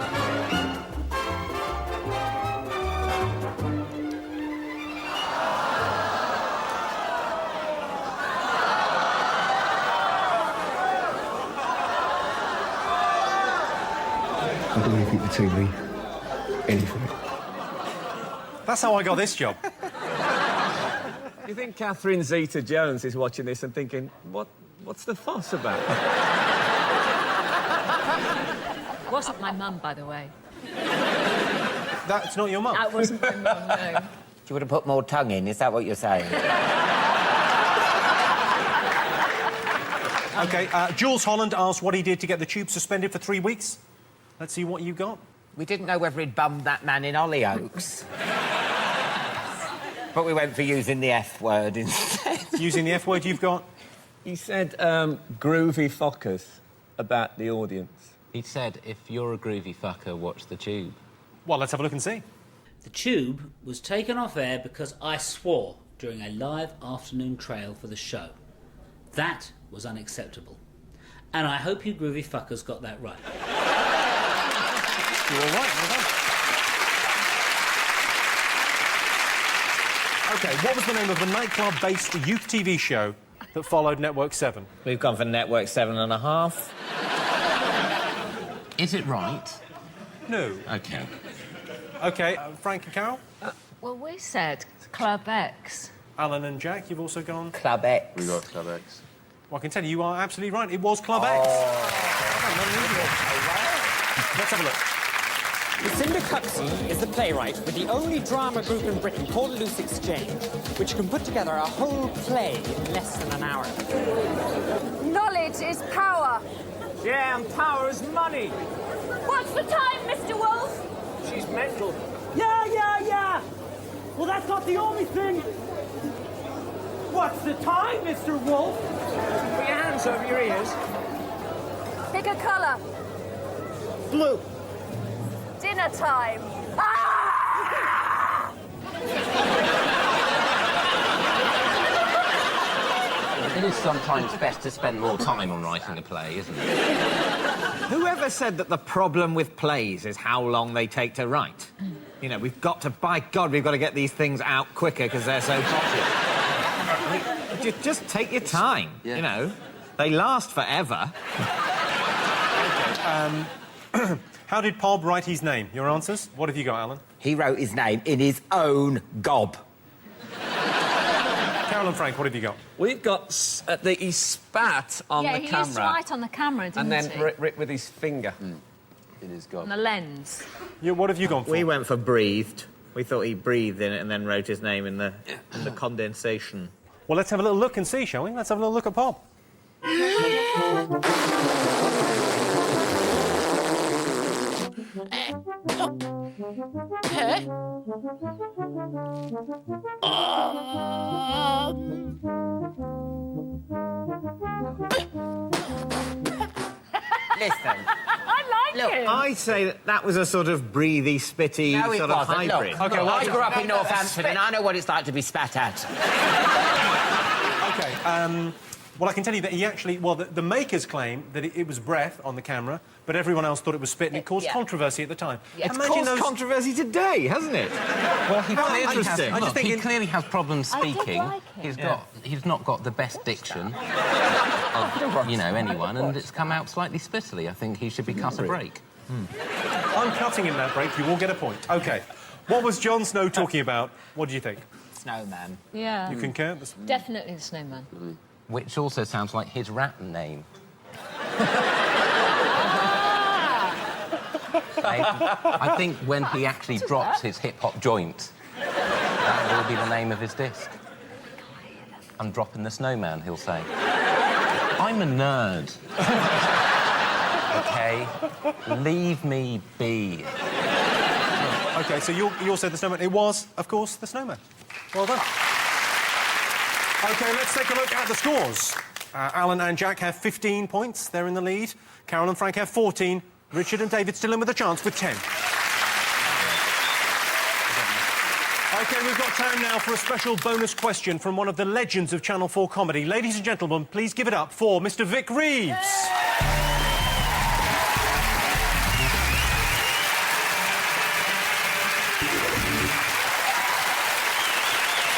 I'll do anything to TV. Anything. That's how I got this job. Do you think Catherine Zeta-Jones is watching this and thinking, what's the fuss about? Wasn't my mum, by the way. That's not your mum? That wasn't my mum, no. She would have put more tongue in, is that what you're saying? OK, Jules Holland asked what he did to get the tube suspended for 3 weeks. Let's see what you got. We didn't know whether he'd bummed that man in Hollyoaks. But we went for using the F word instead. Using the F word you've got? He said groovy fuckers about the audience. He said, if you're a groovy fucker, watch the tube. Well, let's have a look and see. The tube was taken off air because I swore during a live afternoon trail for the show. That was unacceptable. And I hope you groovy fuckers got that right. You're all right, well done. OK, what was the name of the nightclub-based youth TV show that followed Network 7? We've gone for Network 7.5. Is it right? No. OK. OK, Frank and Carol? Well, we said Club X. Alan and Jack, you've also gone... Club X. We got Club X. Well, I can tell you are absolutely right. It was Club X. Let's have a look. Lucinda Cuxey is the playwright with the only drama group in Britain called Loose Exchange, which can put together a whole play in less than an hour. Knowledge is power. Yeah, and power is money. What's the time, Mr. Wolf? She's mental. Yeah. Well, that's not the only thing. What's the time, Mr. Wolf? Put your hands over your ears. Pick a colour. Blue. Dinner time. Ah! is sometimes best to spend more time on writing a play, isn't it? Whoever said that the problem with plays is how long they take to write? You know, we've got to, by God, we've got to get these things out quicker because they're so popular. Just take your time, you know. They last forever. How did Pob write his name? Your answers? What have you got, Alan? He wrote his name in his own gob. Carol and Frank, what have you got? We've got that he spat on the camera. Yeah, he used to write on the camera, didn't he? And then writ with his finger. In his gob. On the lens. Yeah, what have you gone for? We went for breathed. We thought he breathed in it and then wrote his name in the condensation. Well, let's have a little look and see, shall we? Let's have a little look at Pob. Listen. Look, I say that was a sort of breathy, spitty No, it sort of wasn't. hybrid. Look, Okay, well, I grew up in Northampton and I know what it's like to be spat at. OK, well, I can tell you that he actually... Well, the makers claim that it was breath on the camera, but everyone else thought it was spit, and it caused controversy at the time. Yeah. It's caused controversy today, hasn't it? Well, he clearly has, interesting. look, he clearly has problems speaking. like him. He's not got the best diction of, you know, anyone, and it's come out slightly spittily. I think he should be cut a break. I'm cutting him that break. You will get a point. OK. What was Jon Snow talking about? What do you think? Snowman. Yeah. You concur? Definitely the snowman. Which also sounds like his rap name. I think when he actually drops his hip-hop joint, that will be the name of his disc. I'm dropping the snowman, he'll say. I'm a nerd. OK? Leave me be. OK, so you all said the snowman. It was, of course, the snowman. Well done. OK, let's take a look at the scores. Alan and Jack have 15 points. They're in the lead. Carol and Frank have 14. Richard and David still in with a chance with 10. OK, we've got time now for a special bonus question from one of the legends of Channel 4 comedy. Ladies and gentlemen, please give it up for Mr. Vic Reeves.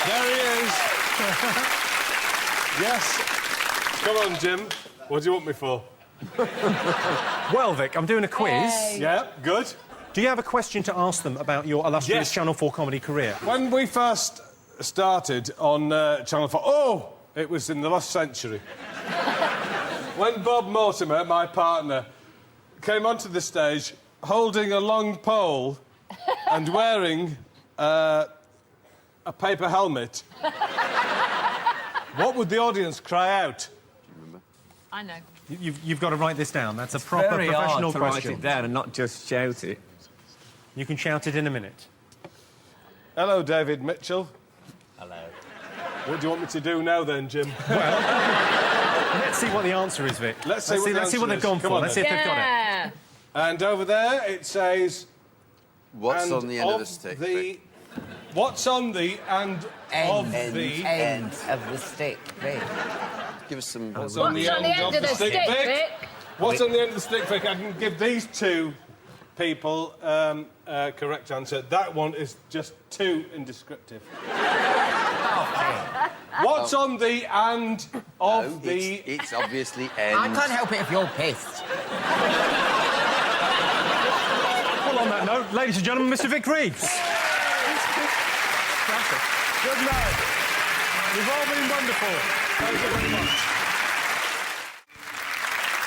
There he is. Yes. Come on, Jim. What do you want me for? Well, Vic, I'm doing a quiz. Hey. Yeah, good. Do you have a question to ask them about your illustrious Channel 4 comedy career? When we first started on Channel 4... Oh! It was in the last century. When Bob Mortimer, my partner, came onto the stage holding a long pole and wearing a paper helmet, what would the audience cry out? I know. You've got to write this down. That's a proper Very professional hard to question. write it down and not just shout it. You can shout it in a minute. Hello, David Mitchell. Hello. What do you want me to do now, then, Jim? Well, let's see what the answer is, Vic. Let's see what they've gone for. Let's see if they've got it. And over there, it says... What's on the end of the stick? What's on the end of the stick, Vic? Give us some... What's on the end of the stick, Vic? What's on the end of the stick, Vic? I can give these two people a correct answer. That one is just too indescriptive. What's on the end of the... It's obviously end. I can't help it if you're pissed. Well, on that note, ladies and gentlemen, Mr. Vic Reeves. Good night. You've all been wonderful. Thank you very much.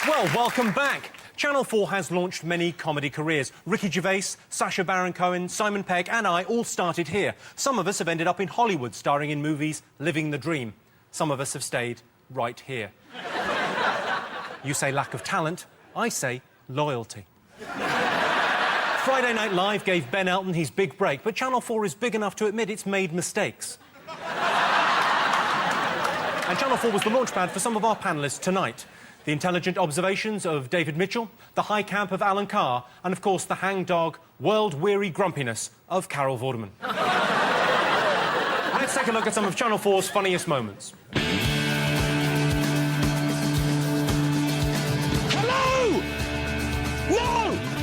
Well, welcome back. Channel 4 has launched many comedy careers. Ricky Gervais, Sacha Baron Cohen, Simon Pegg and I all started here. Some of us have ended up in Hollywood, starring in movies, living the dream. Some of us have stayed right here. You say lack of talent, I say loyalty. Friday Night Live gave Ben Elton his big break, but Channel 4 is big enough to admit it's made mistakes. And Channel 4 was the launchpad for some of our panellists tonight. The intelligent observations of David Mitchell, the high camp of Alan Carr, and, of course, the hangdog, world-weary grumpiness of Carol Vorderman. Let's take a look at some of Channel 4's funniest moments.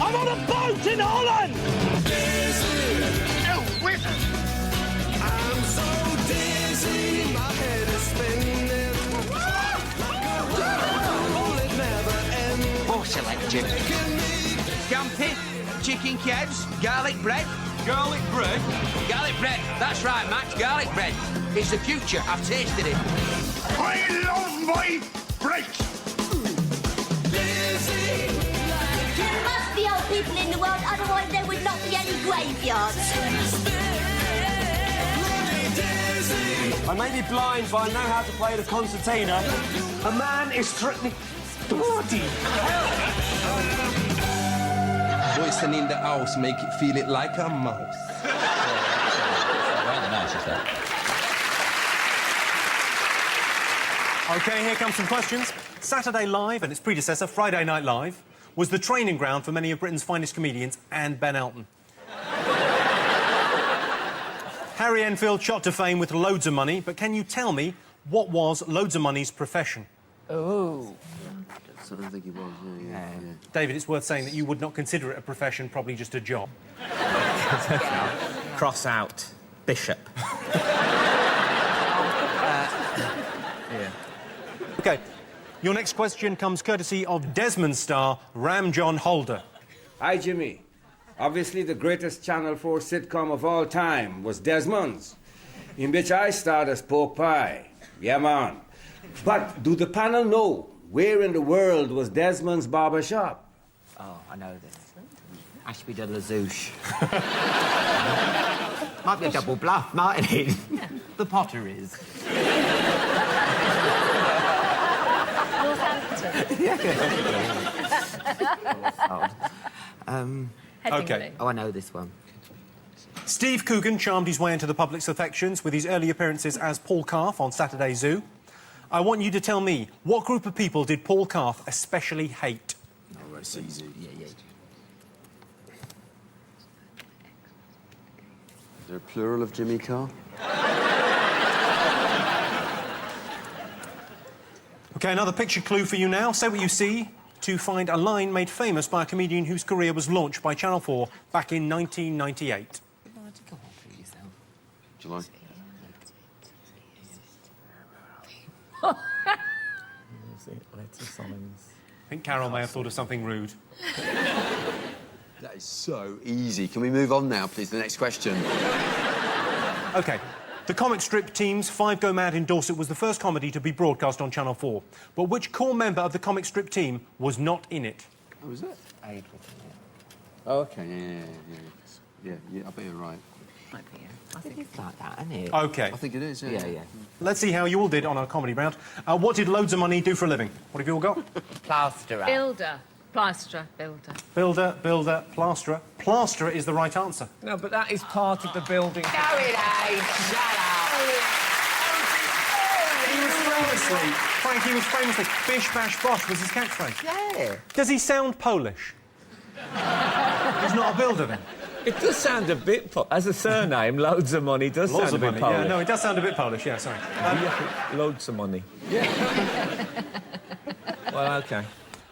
I'm on a boat in Holland! Dizzy, no whiff! I'm so dizzy, my head is spinning. Like it never ends. More selection. Scampi, chicken kebs, garlic bread. Garlic bread? Garlic bread, that's right, Max, garlic bread. It's the future, I've tasted it. I love my bread! There must be old people in the world, otherwise there would not be any graveyards. I may be blind, but I know how to play the concertina. A man is threatening... Bloody hell! Voicing in the house, make it feel it like a mouse. OK, here come some questions. Saturday Live and its predecessor, Friday Night Live, was the training ground for many of Britain's finest comedians and Ben Elton. Harry Enfield shot to fame with loads of money, but can you tell me what was Loads of Money's profession? Oh. I don't think he was, yeah. David, it's worth saying that you would not consider it a profession, probably just a job. Cross out. Bishop. OK, your next question comes courtesy of Desmond star Ram John Holder. Hi, Jimmy. Obviously, the greatest Channel 4 sitcom of all time was Desmond's, in which I starred as pork pie. Yeah, man. But do the panel know where in the world was Desmond's barber shop? Oh, I know this. Ashby de la Zouche. Might be a double bluff, mightn't it? The Potter is. OK. Oh, I know this one. Steve Coogan charmed his way into the public's affections with his early appearances as Paul Carr on Saturday Zoo. I want you to tell me, what group of people did Paul Carr especially hate? Oh, that's easy. Yeah. Is there a plural of Jimmy Carr? OK, another picture clue for you now. Say what you see to find a line made famous by a comedian whose career was launched by Channel 4 back in 1998. July. I think Carol may have thought of something rude. That is so easy. Can we move on now, please, to the next question? OK. The comic strip team's Five Go Mad in Dorset was the first comedy to be broadcast on Channel 4. But which core member of the comic strip team was not in it? Oh, was it? Oh, OK, yeah, I bet you're right. I think it's like that, isn't it? OK. I think it is, yeah. Yeah. Let's see how you all did on our comedy round. What did Loads of Money do for a living? What have you all got? Plasterer. Builder. Plasterer. Builder. Builder, plasterer. Plasterer is the right answer. No, but that is part of the building. No, it ain't. Shut up. He was famously, bish, bash, bosh was his catchphrase. Yeah. Does he sound Polish? He's not a builder, then? It does sound a bit... As a surname, Loads of Money does sound a bit Polish. Yeah, no, it does sound a bit Polish, yeah, sorry. Loads of money. Yeah. Well, OK.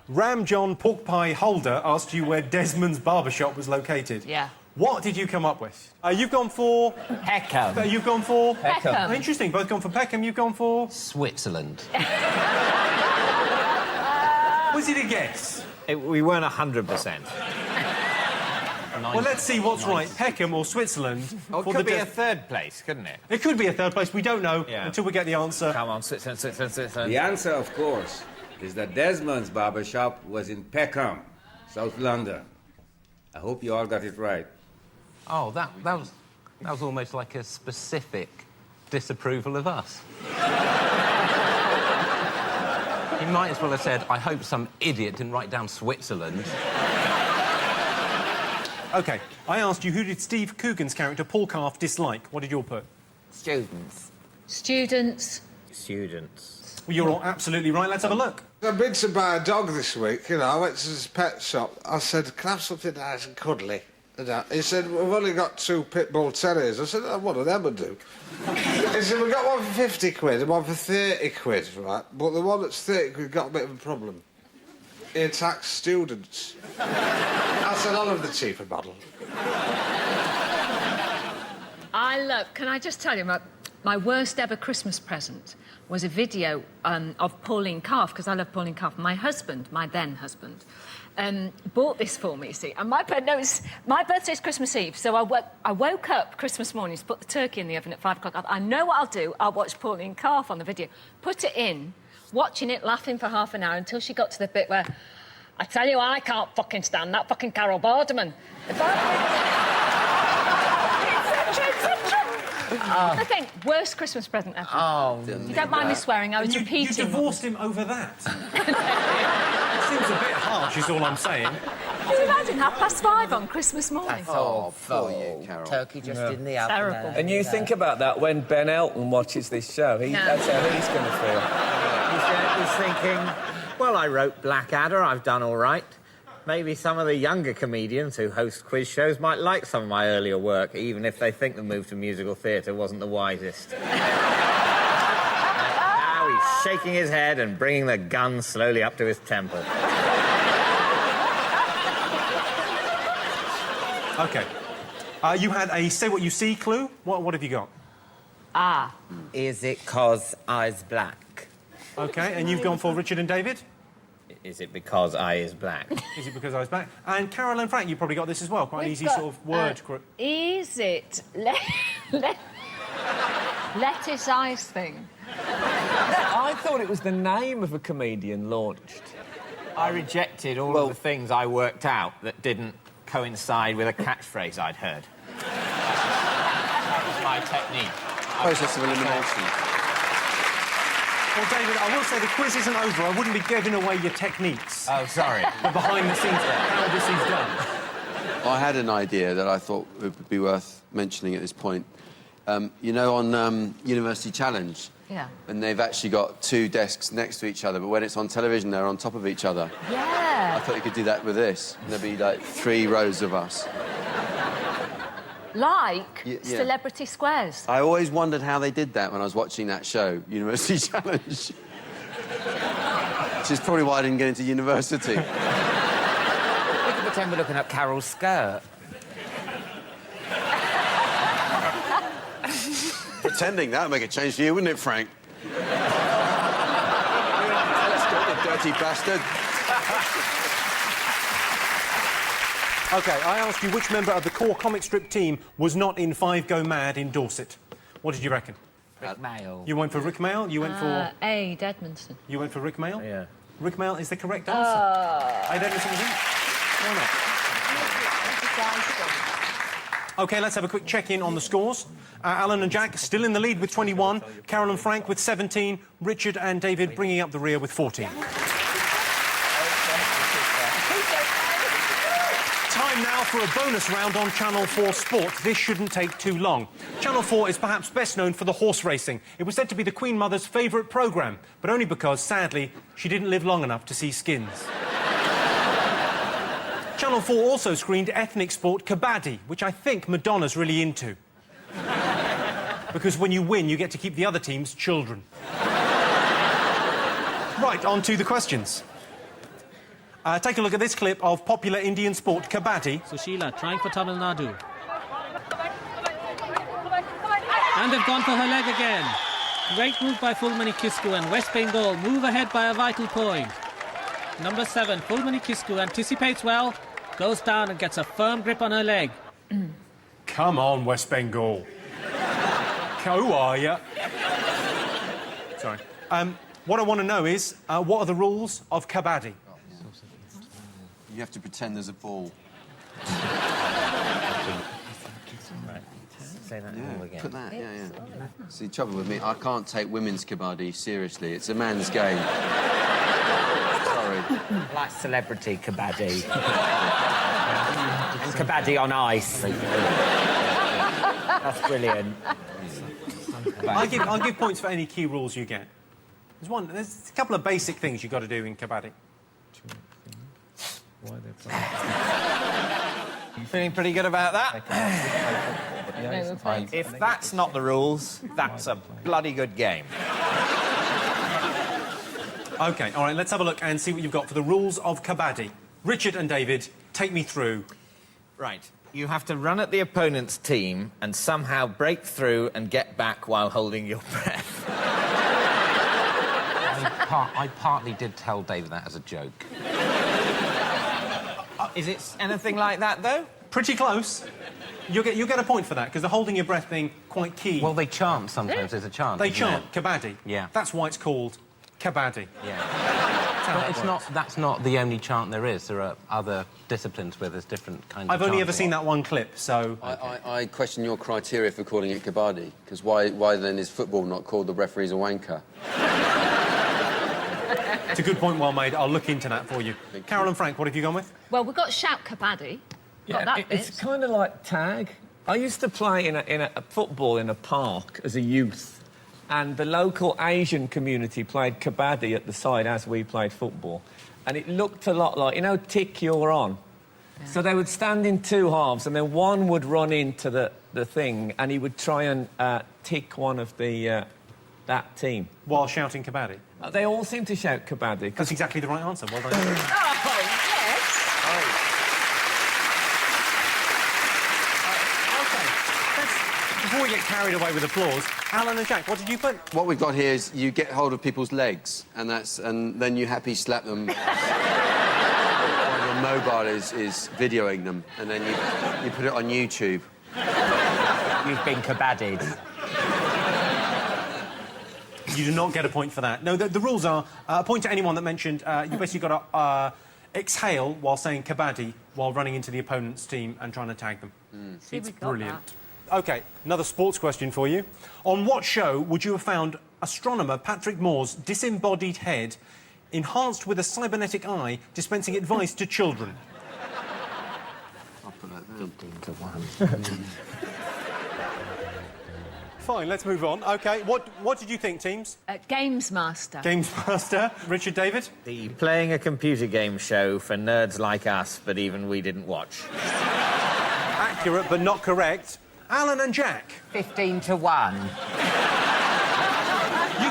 Ram John Pork Pie Holder asked you where Desmond's barbershop was located. Yeah. What did you come up with? You've gone for... Peckham. You've gone for... Peckham. Interesting, both gone for Peckham, you've gone for... Switzerland. Was it a guess? We weren't 100%. Well, let's see what's right, Peckham or Switzerland. Oh, it could be a third place, couldn't it? It could be a third place, we don't know until we get the answer. Come on, Switzerland. The answer, of course, is that Desmond's barber shop was in Peckham, South London. I hope you all got it right. Oh, that was almost like a specific disapproval of us. You might as well have said, I hope some idiot didn't write down Switzerland. OK, I asked you, who did Steve Coogan's character, Paul Carr, dislike? What did you all put? Students. Students. Well, you're all absolutely right. Let's have a look. I've been to buy a dog this week, you know. I went to this pet shop. I said, can I have something nice and cuddly? And he said, we've only got 2 pit bull terriers. I said, oh, one of them would do. He said, we've got one for 50 quid and one for 30 quid, right? But the one that's 30 quid got a bit of a problem. He attacks students. That's another of the cheaper model. Can I just tell you, my worst ever Christmas present was a video of Pauline Carr, because I love Pauline Carr. My husband, my then husband, bought this for me, you see. And my birthday's Christmas Eve, so I woke up Christmas morning to put the turkey in the oven at 5 o'clock. I know what I'll do. I'll watch Pauline Carr on the video, put it in, watching it, laughing for half an hour until she got to the bit where, I tell you, I can't fucking stand that fucking Carol Vorderman. I think worst Christmas present ever. Oh, you don't mind me swearing? I was repeating. You divorced him over that. Seems a bit harsh, is all I'm saying. Can you imagine 5:30 on Christmas morning? Oh, poor you, Carol. Turkey just in the oven. Terrible. And you think about that when Ben Elton watches this show. That's how he's going to feel. He's thinking, well, I wrote Blackadder, I've done all right. Maybe some of the younger comedians who host quiz shows might like some of my earlier work, even if they think the move to musical theatre wasn't the wisest. Now he's shaking his head and bringing the gun slowly up to his temple. OK. You had a say what you see clue. What have you got? Is it 'cause I's black? OK, and you've gone for Richard and David? Is it because I is black? Is it because I was black? And Carol and Frank, you probably got this as well. Quite an easy sort of word. Is it lettuce ice thing? I thought it was the name of a comedian launched. I rejected all of the things I worked out that didn't coincide with a catchphrase I'd heard. That was my technique. Process of elimination. Well, David, I will say the quiz isn't over. I wouldn't be giving away your techniques. Oh, sorry. But behind the scenes, how this is done. I had an idea that I thought would be worth mentioning at this point. You know, on University Challenge? Yeah. And they've actually got 2 desks next to each other, but when it's on television, they're on top of each other. Yeah. I thought you could do that with this. There'd be, like, 3 rows of us. Like Celebrity Squares. I always wondered how they did that when I was watching that show, University Challenge. Which is probably why I didn't get into university. We could pretend we're looking at Carol's skirt. Pretending that would make a change for you, wouldn't it, Frank? Let's go, you dirty bastard. OK, I asked you which member of the core comic strip team was not in 5 Go Mad in Dorset. What did you reckon? Rick Mail. You went for Rick Mail? You went for... Aid Edmondson. You went for Rick Mail? Yeah. Rick Mail is the correct answer. Aid Edmondson was in. Why not? OK, let's have a quick check-in on the scores. Alan and Jack still in the lead with 21. Carol and Frank with 17. Richard and David bringing up the rear with 14. Time now for a bonus round on Channel 4 Sport. This shouldn't take too long. Channel 4 is perhaps best known for the horse racing. It was said to be the Queen Mother's favourite programme, but only because, sadly, she didn't live long enough to see skins. Channel 4 also screened ethnic sport kabaddi, which I think Madonna's really into. Because when you win, you get to keep the other team's children. Right, on to the questions. Take a look at this clip of popular Indian sport kabaddi. Sushila trying for Tamil Nadu. And they've gone for her leg again. Great move by Fulmani Kisku, and West Bengal move ahead by a vital point. Number 7, Fulmani Kisku anticipates well, goes down and gets a firm grip on her leg. Come on, West Bengal. Who are you? Sorry. What I want to know is, what are the rules of kabaddi? You have to pretend there's a ball. Say that again. Put that, See, the trouble with me, I can't take women's kabaddi seriously. It's a man's game. Sorry. Like celebrity kabaddi. And kabaddi on ice. That's brilliant. I'll give points for any key rules you get. There's a couple of basic things you've got to do in kabaddi. Feeling pretty good about that? If that's not the rules, that's a bloody good game. OK, all right, let's have a look and see what you've got for the rules of kabaddi. Richard and David, take me through. Right. You have to run at the opponent's team and somehow break through and get back while holding your breath. I partly did tell David that as a joke. Is it anything like that, though? Pretty close. You'll get a point for that, because the holding your breath being quite key. Well, they chant sometimes. There's a chant. They chant kabaddi. Yeah. That's why it's called kabaddi. Yeah. But it's not. That's not the only chant there is. There are other disciplines where there's different kinds I've of only chanting. ever seen that one clip, so... I question your criteria for calling it kabaddi, because why then is football not called the referee's a wanker? It's a good point, well made. I'll look into that for you. Carol and Frank, what have you gone with? Well, we've got shout kabaddi. Got that bit. It's kind of like tag. I used to play in a football in a park as a youth, and the local Asian community played kabaddi at the side as we played football, and it looked a lot like, you know, tick, you're on. Yeah. So they would stand in two halves, and then one would run into the thing, and he would try and tick one of the that team. While shouting kabaddi? They all seem to shout kabaddi. That's exactly the right answer. Well done. Oh, yes. Before we get carried away with applause, Alan and Jack, what did you put? What we've got here is you get hold of people's legs, and then you happy slap them while your mobile is videoing them, and then you put it on YouTube. You've been kabaddied. You do not get a point for that. No, the rules are a point to anyone that mentioned you basically got to exhale while saying kabaddi while running into the opponent's team and trying to tag them. It's brilliant. OK, another sports question for you. On what show would you have found astronomer Patrick Moore's disembodied head enhanced with a cybernetic eye dispensing advice to children? I'll put that down. 15 to 1. Fine, let's move on. OK, what did you think, teams? Games Master. Games Master. Richard, David? The playing a computer game show for nerds like us, but even we didn't watch. Accurate, but not correct. Alan and Jack? 15 to 1. You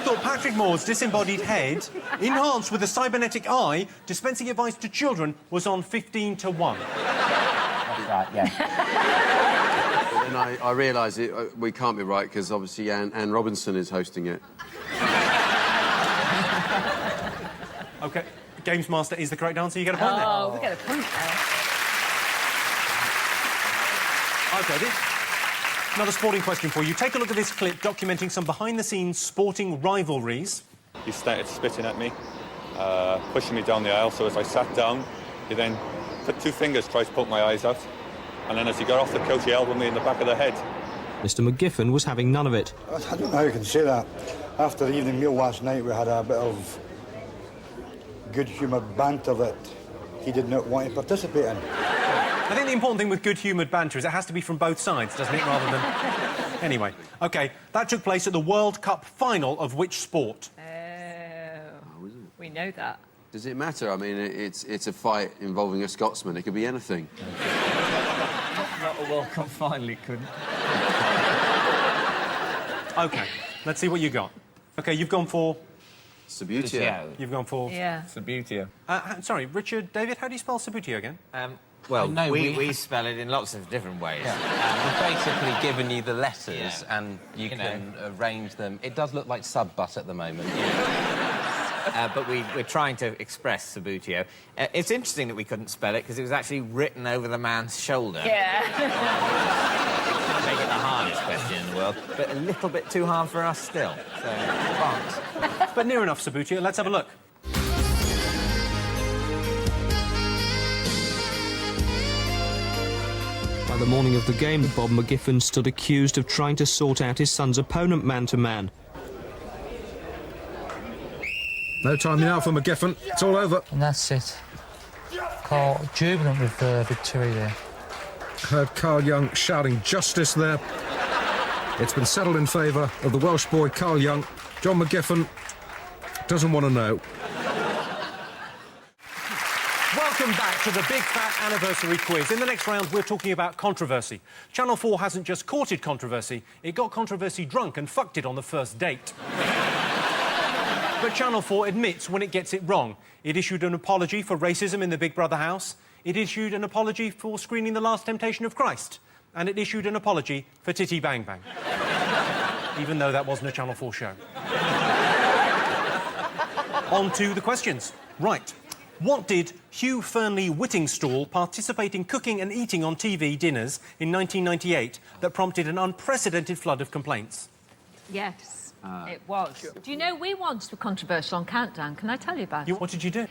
thought Patrick Moore's disembodied head, enhanced with a cybernetic eye, dispensing advice to children, was on 15 to 1. That's right, yeah. And I realise we can't be right, because obviously Anne Robinson is hosting it. OK, Games Master is the correct answer. You get a point there. Oh, we get a point there. OK, another sporting question for you. Take a look at this clip documenting some behind-the-scenes sporting rivalries. He started spitting at me, pushing me down the aisle, so as I sat down, he then put two fingers, tried to poke my eyes out, and then as he got off the coach, he elbowed me in the back of the head. Mr McGiffin was having none of it. I don't know how you can say that. After the evening meal last night, we had a bit of good-humoured banter that he did not want to participate in. I think the important thing with good-humoured banter is it has to be from both sides, doesn't it, rather than... Anyway, OK, that took place at the World Cup final of which sport? We know that. Does it matter? I mean, it's a fight involving a Scotsman. It could be anything. Not a World Cup final, it couldn't. OK, let's see what you got. OK, you've gone for... Sabutio. You've gone for... Yeah. Sabutio. Sorry, Richard, David, how do you spell Sabutio again? Well, no, we spell it in lots of different ways. Yeah. We've basically given you the letters, and you can arrange them. It does look like sub-butt at the moment. But we're trying to express Sabutio. It's interesting that we couldn't spell it, because it was actually written over the man's shoulder. Yeah. Make it the hardest question in the world, but a little bit too hard for us still. So, thanks. But near enough, Sabutio. Let's have a look. By the morning of the game, Bob McGiffin stood accused of trying to sort out his son's opponent man-to-man. No time now for McGiffin. It's all over. And that's it. Carr jubilant with the victory there. Heard Carl Young shouting justice there. It's been settled in favour of the Welsh boy Carl Young. John McGiffin doesn't want to know. Welcome back to the Big Fat Anniversary Quiz. In the next round, we're talking about controversy. Channel 4 hasn't just courted controversy, it got controversy drunk and fucked it on the first date. But Channel 4 admits when it gets it wrong. It issued an apology for racism in the Big Brother house. It issued an apology for screening The Last Temptation of Christ. And it issued an apology for Titty Bang Bang. Even though that wasn't a Channel 4 show. On to the questions. Right. What did Hugh Fernley Whittingstall participate in cooking and eating on TV dinners in 1998 that prompted an unprecedented flood of complaints? Yes, it was. Do you know, we once were controversial on Countdown. Can I tell you about it? What did you do?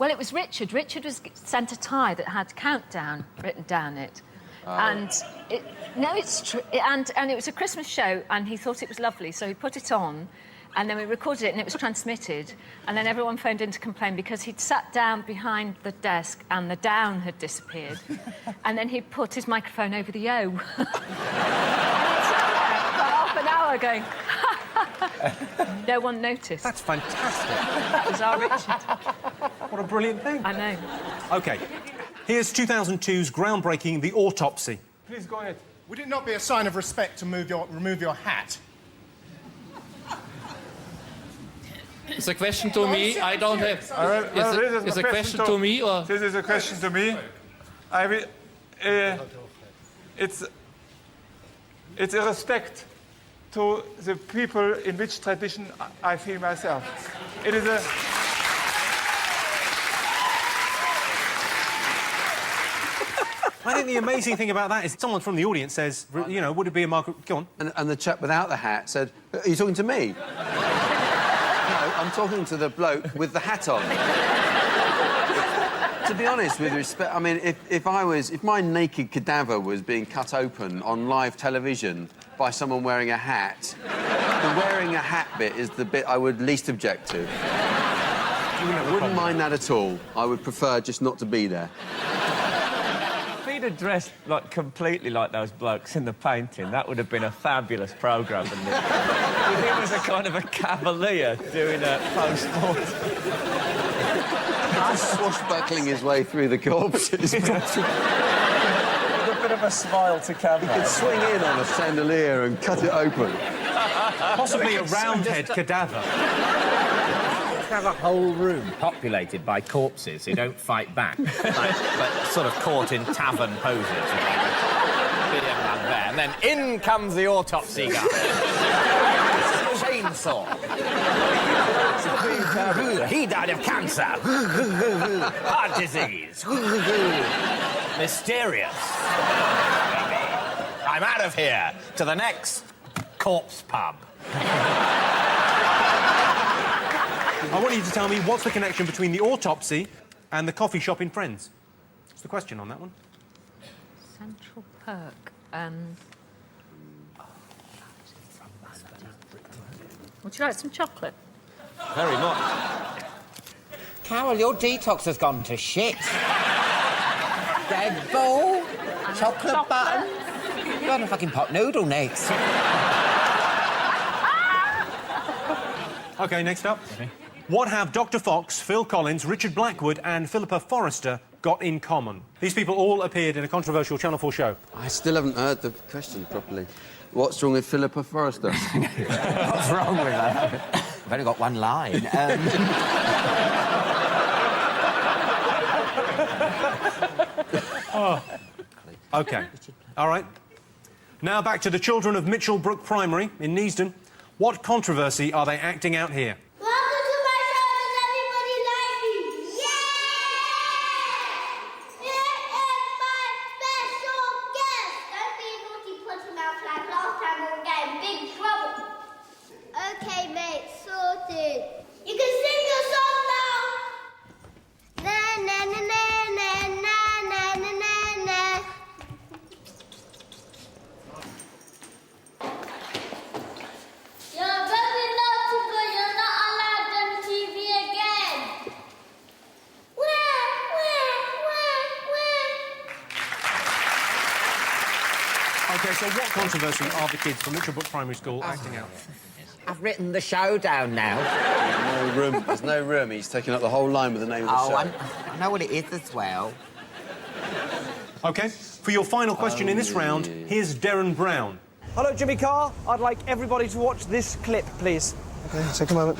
Well, it was Richard. Richard was sent a tie that had Countdown written down it. It's true. And it was a Christmas show, and he thought it was lovely, so he put it on, and then we recorded it, and it was transmitted, and then everyone phoned in to complain because he'd sat down behind the desk and the down had disappeared, and then he'd put his microphone over the O. For half an hour going... No one noticed. That's fantastic. That was our Richard. What a brilliant thing. I know. OK, here's 2002's groundbreaking The Autopsy. Please go ahead. Would it not be a sign of respect to remove your hat? It's a question to me. I don't have. It's a question to me, or this is a question to me. I will. It's a respect to the people in which tradition I feel myself. It is a. I think the amazing thing about that is someone from the audience says, you know, would it be a Margaret... Go on. And the chap without the hat said, are you talking to me? No, I'm talking to the bloke with the hat on. To be honest, with respect, I mean, if my naked cadaver was being cut open on live television by someone wearing a hat, the wearing a hat bit is the bit I would least object to. I wouldn't mind that at all. I would prefer just not to be there. If he'd have dressed like completely like those blokes in the painting, that would have been a fabulous programme, wouldn't it? With him as a kind of a cavalier doing a post-mortem. Just swashbuckling his way through the corpses. With a bit of a smile to camera. He could swing in on a chandelier and cut it open. Possibly a roundhead cadaver. Have a whole room populated by corpses who don't fight back, but sort of caught in tavern poses. And then in comes the autopsy guy. Chainsaw. He died of cancer. Heart disease. Mysterious. I'm out of here to the next corpse pub. I want you to tell me what's the connection between the autopsy and the coffee shop in Friends. What's the question on that one? Central Perk. Would you like some chocolate? Very much. Carol, your detox has gone to shit. Dead ball, chocolate button. You're on a fucking pot noodle next. OK, next up. Okay. What have Dr Fox, Phil Collins, Richard Blackwood and Philippa Forrester got in common? These people all appeared in a controversial Channel 4 show. I still haven't heard the question properly. What's wrong with Philippa Forrester? What's wrong with her? I've only got one line. Oh. OK. All right. Now back to the children of Mitchell Brook Primary in Neasden. What controversy are they acting out here? Welcome to my show. Does everybody like me? Yeah! Here is my special guest. Don't be a naughty potty mouth like last time we were getting big trouble. Okay, mate, sorted. You can sing your song now. Na na na na na na na na na. You're very naughty, but you're not allowed on TV again. OK, so what controversy are the kids from Mitchell Brook Primary School acting out? I've written the show down now. There's no room. There's no room. He's taking up the whole line with the name of the show. I know what it is as well. OK, for your final question in this round, here's Darren Brown. Hello, Jimmy Carr. I'd like everybody to watch this clip, please. Okay, take a moment.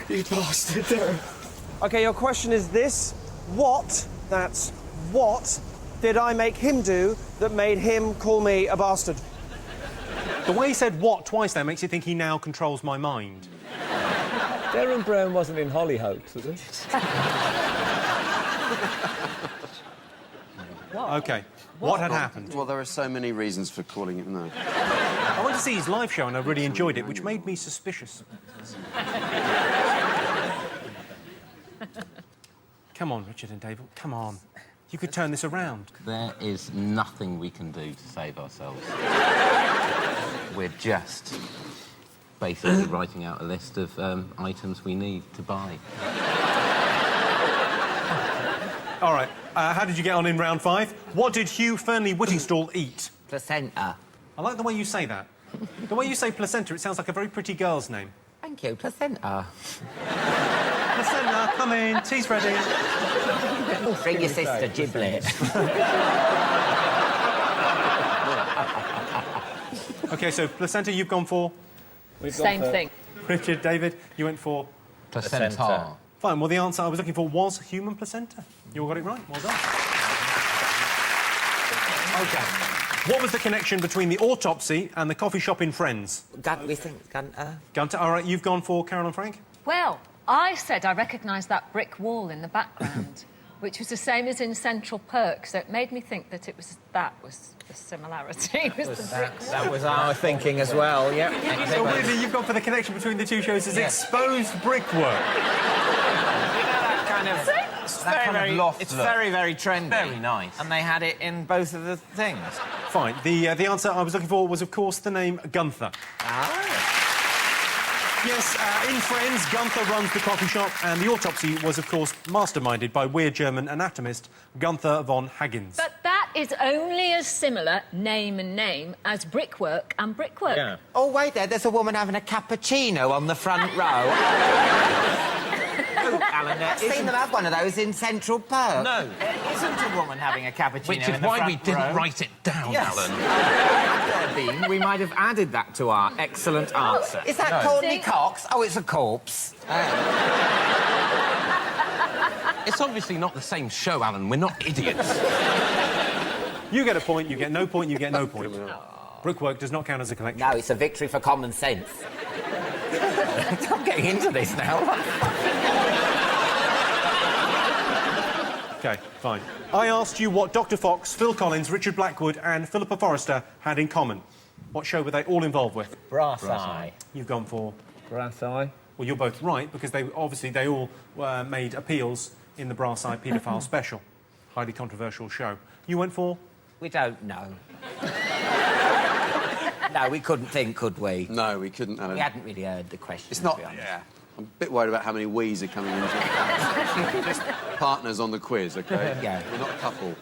You bastard. OK, your question is this. That's what did I make him do that made him call me a bastard? The way he said what twice there makes you think he now controls my mind. Darren Brown wasn't in Hollyoaks, was he? OK, what had happened? Well, there are so many reasons for calling it no. I went to see his live show and I really enjoyed it, which made me suspicious. Come on, Richard and David, come on. You could turn this around. There is nothing we can do to save ourselves. We're just basically writing out a list of items we need to buy. All right, how did you get on in round 5? What did Hugh Fernley-Whittingstall eat? Placenta. I like the way you say that. The way you say placenta, it sounds like a very pretty girl's name. Thank you, placenta. Placenta, come in, tea's ready. Bring your sister, Giblet. OK, so placenta you've gone for? Same thing. Richard, David, you went for? Placenta. Fine, well, the answer I was looking for was human placenta. You all got it right, well done. OK. What was the connection between the autopsy and the coffee shop in Friends? We think Gunter. Gunter, all right, you've gone for Carol and Frank? Well, I said I recognised that brick wall in the background, which was the same as in Central Perk, so it made me think that that was the similarity. Was the brick wall. That was our thinking as well, yep. So weirdly, you've gone for the connection between the two shows as exposed brickwork. It's very, very trendy. Very nice. And they had it in both of the things. Fine. The answer I was looking for was, of course, the name Gunther. Yes, in Friends, Gunther runs the coffee shop, and the autopsy was, of course, masterminded by weird German anatomist Gunther von Hagens. But that is only as similar, name and name, as brickwork and brickwork. Yeah. Oh, wait there, there's a woman having a cappuccino on the front row. Alan, I've seen them have one of those in Central Perk. No, it isn't a woman having a cappuccino. Which is why we didn't write it down, Alan. Had there been, we might have added that to our excellent answer. Is that Courtney Cox? Oh, it's a corpse. It's obviously not the same show, Alan. We're not idiots. You get a point, you get no point, you get no point. Brickwork does not count as a collection. No, it's a victory for common sense. I'm getting into this now. OK, fine. I asked you what Dr Fox, Phil Collins, Richard Blackwood and Philippa Forrester had in common. What show were they all involved with? Brass Eye. You've gone for? Brass Eye. Well, you're both right, because they all made appeals in the Brass Eye paedophile special. Highly controversial show. You went for? We don't know. No, we couldn't think, could we? No, we couldn't, Alan. We hadn't really heard the question. It's not... Yeah. I'm a bit worried about how many we's are coming into it. Just partners on the quiz, OK? Yeah. We're not a couple.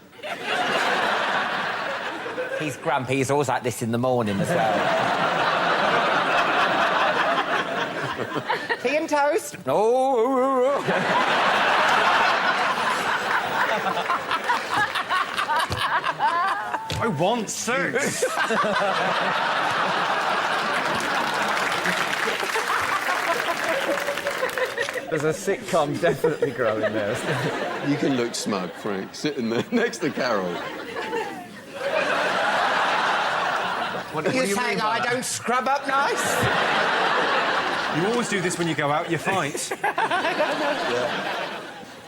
He's grumpy. He's always like this in the morning as well. Tea and toast? Oh. I want sex! There's a sitcom definitely growing there. You can look smug, Frank, sitting there next to Carol. What are you saying? I don't scrub up nice? You always do this when you go out, you fight.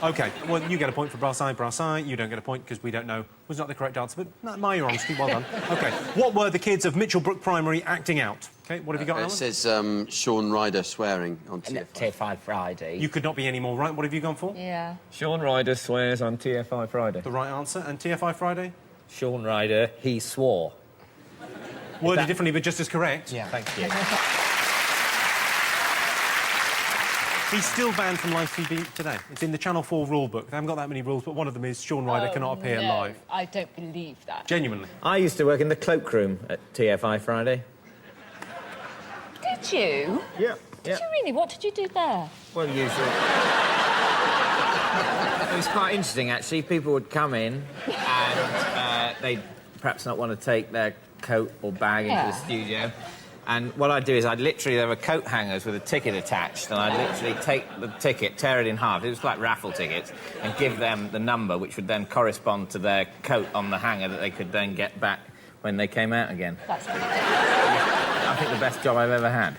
OK, well, you get a point for Brass Eye, Brass Eye. You don't get a point because we don't know was not the correct answer, but not my honesty, well done. OK, what were the kids of Mitchellbrook Primary acting out? OK, what have you got, Alan? It says Sean Ryder swearing on TFI. TFI Friday. You could not be any more right. What have you gone for? Yeah. Sean Ryder swears on TFI Friday. The right answer. And TFI Friday? Sean Ryder, he swore. Worded differently, but just as correct. Yeah, thank you. He's still banned from live TV today. It's in the Channel 4 rule book. They haven't got that many rules, but one of them is Sean Ryder cannot appear live. I don't believe that. Genuinely. I used to work in the cloakroom at TFI Friday. Did you? Yeah. Did you really? What did you do there? Well, usually. It was quite interesting, actually. People would come in and they'd perhaps not want to take their coat or bag into the studio. And what I'd do is there were coat hangers with a ticket attached, and I'd literally take the ticket, tear it in half, it was like raffle tickets, and give them the number, which would then correspond to their coat on the hanger that they could then get back when they came out again. That's good. I think the best job I've ever had.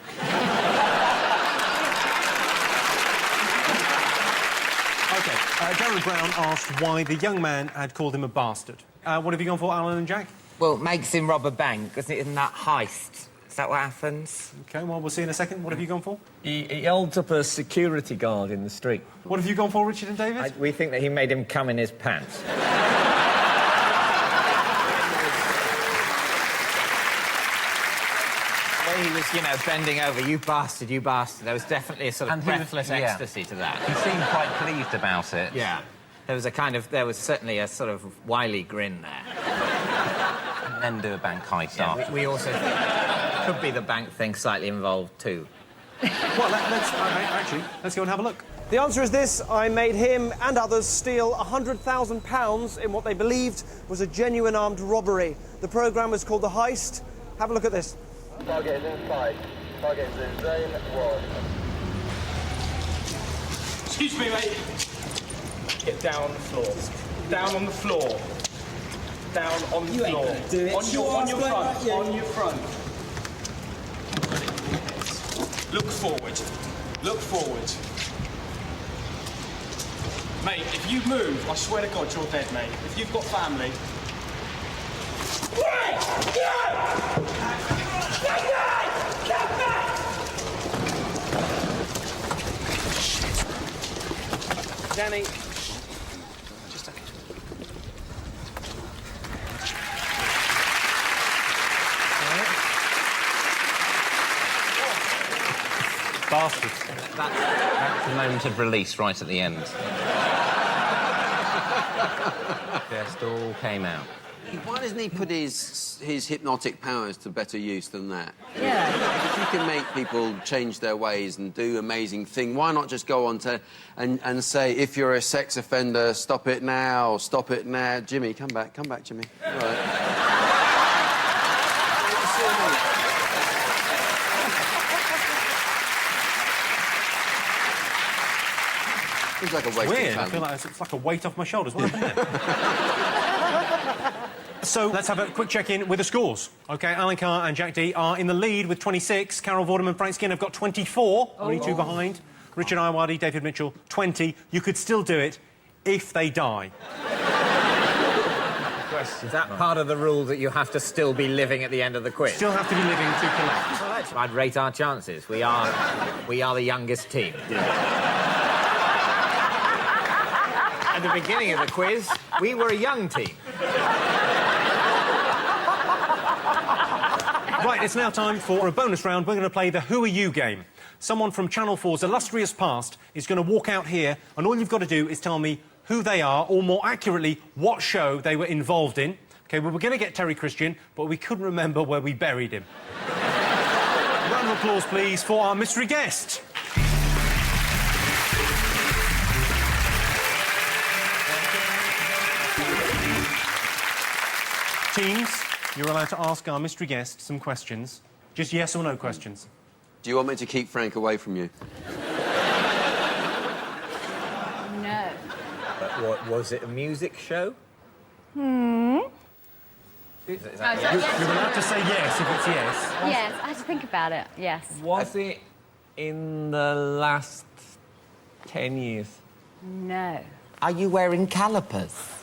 OK, Darren Brown asked why the young man had called him a bastard. What have you gone for, Alan and Jack? Well, it makes him rob a bank, because isn't that heist? Is that what happens? OK, well, we'll see in a second. What have you gone for? He holds up a security guard in the street. What have you gone for, Richard and David? We think that he made him come in his pants. He was, you know, bending over, you bastard, you bastard. There was definitely a sort of breathless ecstasy to that. He seemed quite pleased about it. Yeah. There was certainly a sort of wily grin there. And then do a bank heist after. We also think could be the bank thing slightly involved too. Well, let's go and have a look. The answer is this. I made him and others steal £100,000 in what they believed was a genuine armed robbery. The programme was called The Heist. Have a look at this. Target is inside. Target is in zone 1. Excuse me, mate. Get down on the floor. Down on the floor. Down on the floor. Do it. On your front. On your front. Look forward. Look forward. Mate, if you move, I swear to God, you're dead, mate. If you've got family... Danny. Just a second. Bastard. That's the moment of release right at the end. Just all came out. Why doesn't he put his hypnotic powers to better use than that? Yeah. If you can make people change their ways and do amazing things, why not just go on to and say, if you're a sex offender, stop it now, stop it now. Jimmy, come back, Jimmy. All right. It's like a waste Weird. of talent. I feel like it's like a weight off my shoulders. What happened there? So let's have a quick check-in with the scores. OK, Alan Carr and Jack D are in the lead with 26. Carol Vorderman, Frank Skinner have got 24, only 2 behind. Richard Ayoade, David Mitchell, 20. You could still do it if they die. Is that part of the rule that you have to still be living at the end of the quiz? Still have to be living to collect. Well, I'd rate our chances. We are the youngest team. At the beginning of the quiz, we were a young team. Right, it's now time for a bonus round. We're going to play the Who Are You game. Someone from Channel 4's illustrious past is going to walk out here, and all you've got to do is tell me who they are, or more accurately, what show they were involved in. OK, we were going to get Terry Christian, but we couldn't remember where we buried him. A round of applause, please, for our mystery guest. Teams, you're allowed to ask our mystery guest some questions. Just yes or no questions. Do you want me to keep Frank away from you? No. What was it? A music show? Hmm. You're allowed to say yes if it's yes. Yes, I had to think about it. Yes. Was it in the last 10 years? No. Are you wearing calipers?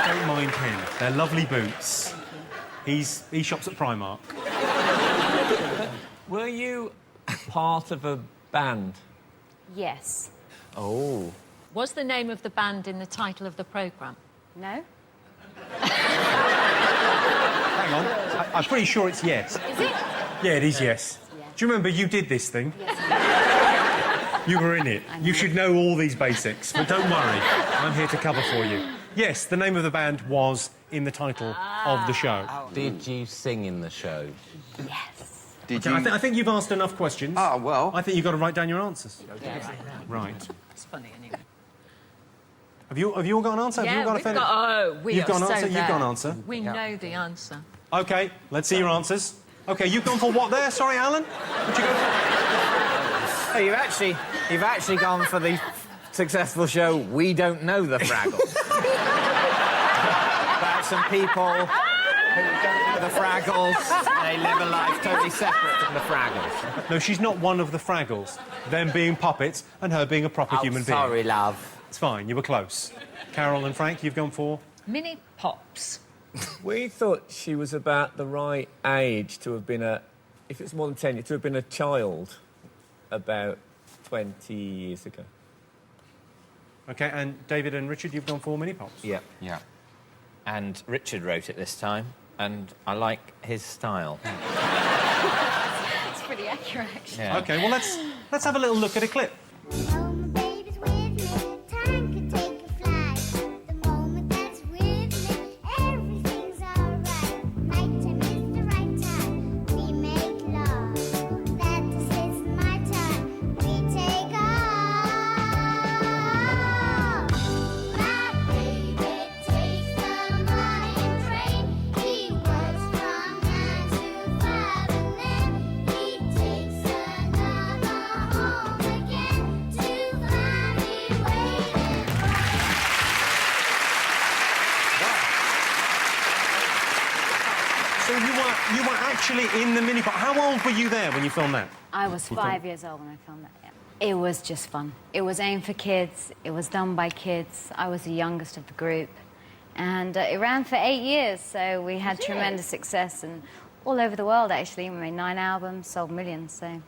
Don't mind him. They're lovely boots. He shops at Primark. Were you part of a band? Yes. Oh. Was the name of the band in the title of the programme? No. Hang on. I'm pretty sure it's yes. Is it? Yeah, it is yes. Do you remember you did this thing? Yes. You were in it. You should know all these basics, but don't worry. I'm here to cover for you. Yes, the name of the band was in the title of the show. Did you sing in the show? Yes. Did Okay, you? I think you've asked enough questions. Ah, well. I think you've got to write down your answers. Yeah. Right. It's funny anyway. Have you all got an answer? Yeah, have you got a we've fair... got... Oh, we You've are got an so answer? there. You've got an answer? We know the answer. OK, let's see your answers. OK, you've gone for what there? Sorry, Alan? What'd you go for? Oh, you've actually gone for the successful show We Don't Know the Fraggles. About some people who don't know the Fraggles. They live a life totally separate from the Fraggles. No, she's not one of the Fraggles. Them being puppets and her being a proper human being. Sorry, love. It's fine, you were close. Carol and Frank, you've gone for? Mini Pops. We thought she was about the right age to have been if it's more than 10 years, to have been a child about 20 years ago. OK, and David and Richard, you've gone for Mini Pops? Yeah. Yeah. And Richard wrote it this time, and I like his style. It's pretty accurate, actually. Yeah. OK, well, let's have a little look at a clip. You were actually in the mini pop. How old were you there when you filmed that? I was 5 years old when I filmed that, yeah. It was just fun. It was aimed for kids. It was done by kids. I was the youngest of the group. And it ran for 8 years, so we had tremendous success and all over the world, actually. We made 9 albums, sold millions, so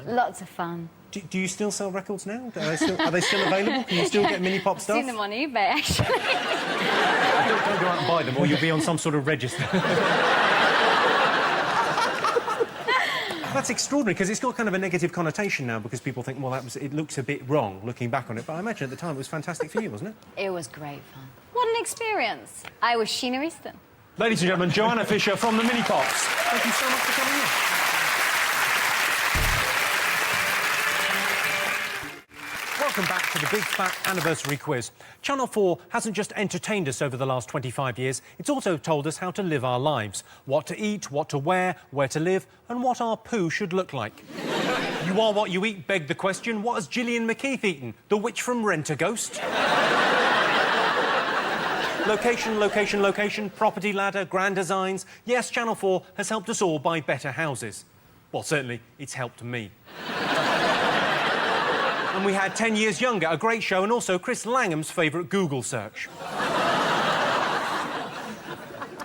lots of fun. Do you still sell records now? Are they still available? Can you still get mini pop stuff? I've seen them on eBay, actually. Don't go out and buy them, or you'll be on some sort of register. That's extraordinary, because it's got kind of a negative connotation now, because people think, well, it looks a bit wrong looking back on it. But I imagine at the time it was fantastic for you, wasn't it? It was great fun. What an experience. I was Sheena Easton. Ladies and gentlemen, Joanna Fisher from the Mini Pops. Thank you so much for coming in. Welcome back to the Big Fat Anniversary Quiz. Channel 4 hasn't just entertained us over the last 25 years, it's also told us how to live our lives. What to eat, what to wear, where to live, and what our poo should look like. You are what you eat, beg the question. What has Gillian McKeith eaten? The witch from Rent-A-Ghost? Location, location, location, property ladder, grand designs. Yes, Channel 4 has helped us all buy better houses. Well, certainly, it's helped me. And we had 10 Years Younger, a great show, and also Chris Langham's favourite Google search.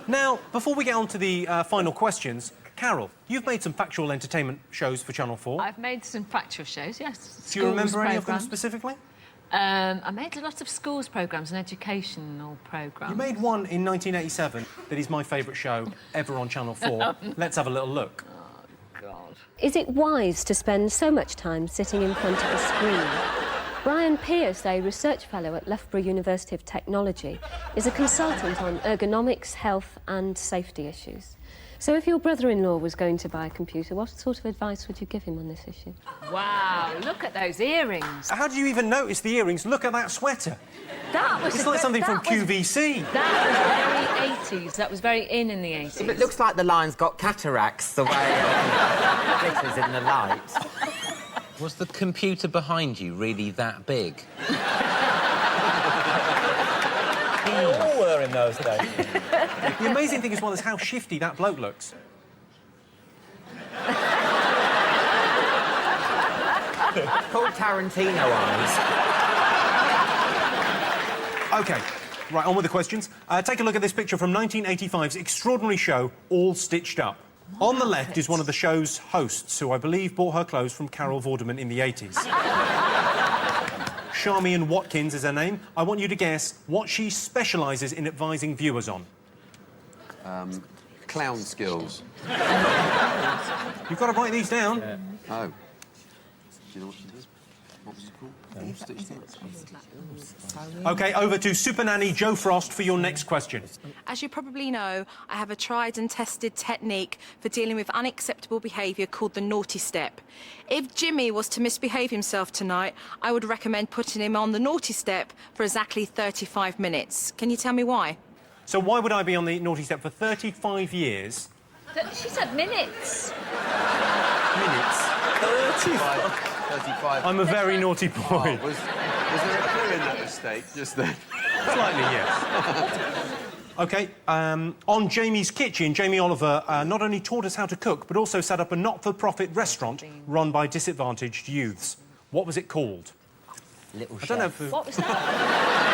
Now, before we get on to the final questions, Carol, you've made some factual entertainment shows for Channel 4. I've made some factual shows, yes. Do you remember any of them specifically? I made a lot of schools programmes and educational programmes. You made one in 1987 that is my favourite show ever on Channel 4. Let's have a little look. Is it wise to spend so much time sitting in front of a screen? Brian Pearce, a research fellow at Loughborough University of Technology, is a consultant on ergonomics, health and safety issues. So if your brother-in-law was going to buy a computer, what sort of advice would you give him on this issue? Wow, look at those earrings. How did you even notice the earrings? Look at that sweater. That was it's like something from QVC. That was very 80s. That was very in the 80s. It looks like the line's got cataracts the way it glitters in the light. Was the computer behind you really that big? We all were in those days. The amazing thing as well is how shifty that bloke looks. Called Tarantino eyes. OK, right, on with the questions. Take a look at this picture from 1985's extraordinary show, All Stitched Up. On the left is one of the show's hosts, who I believe bought her clothes from Carol Vorderman in the 80s. Charmian Watkins is her name. I want you to guess what she specialises in advising viewers on. Clown skills. You've got to write these down. Yeah. Oh. Do you know what she does? What's it called? OK, over to Super Nanny Jo Frost for your next question. As you probably know, I have a tried and tested technique for dealing with unacceptable behaviour called the naughty step. If Jimmy was to misbehave himself tonight, I would recommend putting him on the naughty step for exactly 35 minutes. Can you tell me why? So why would I be on the naughty step for 35 years? She said minutes. Minutes? 35. I'm a very naughty boy. Oh, was there a clue in that mistake just then? Slightly, yes. OK, on Jamie's Kitchen, Jamie Oliver not only taught us how to cook, but also set up a not-for-profit restaurant run by disadvantaged youths. What was it called? Little Chef. I don't know if... What was that?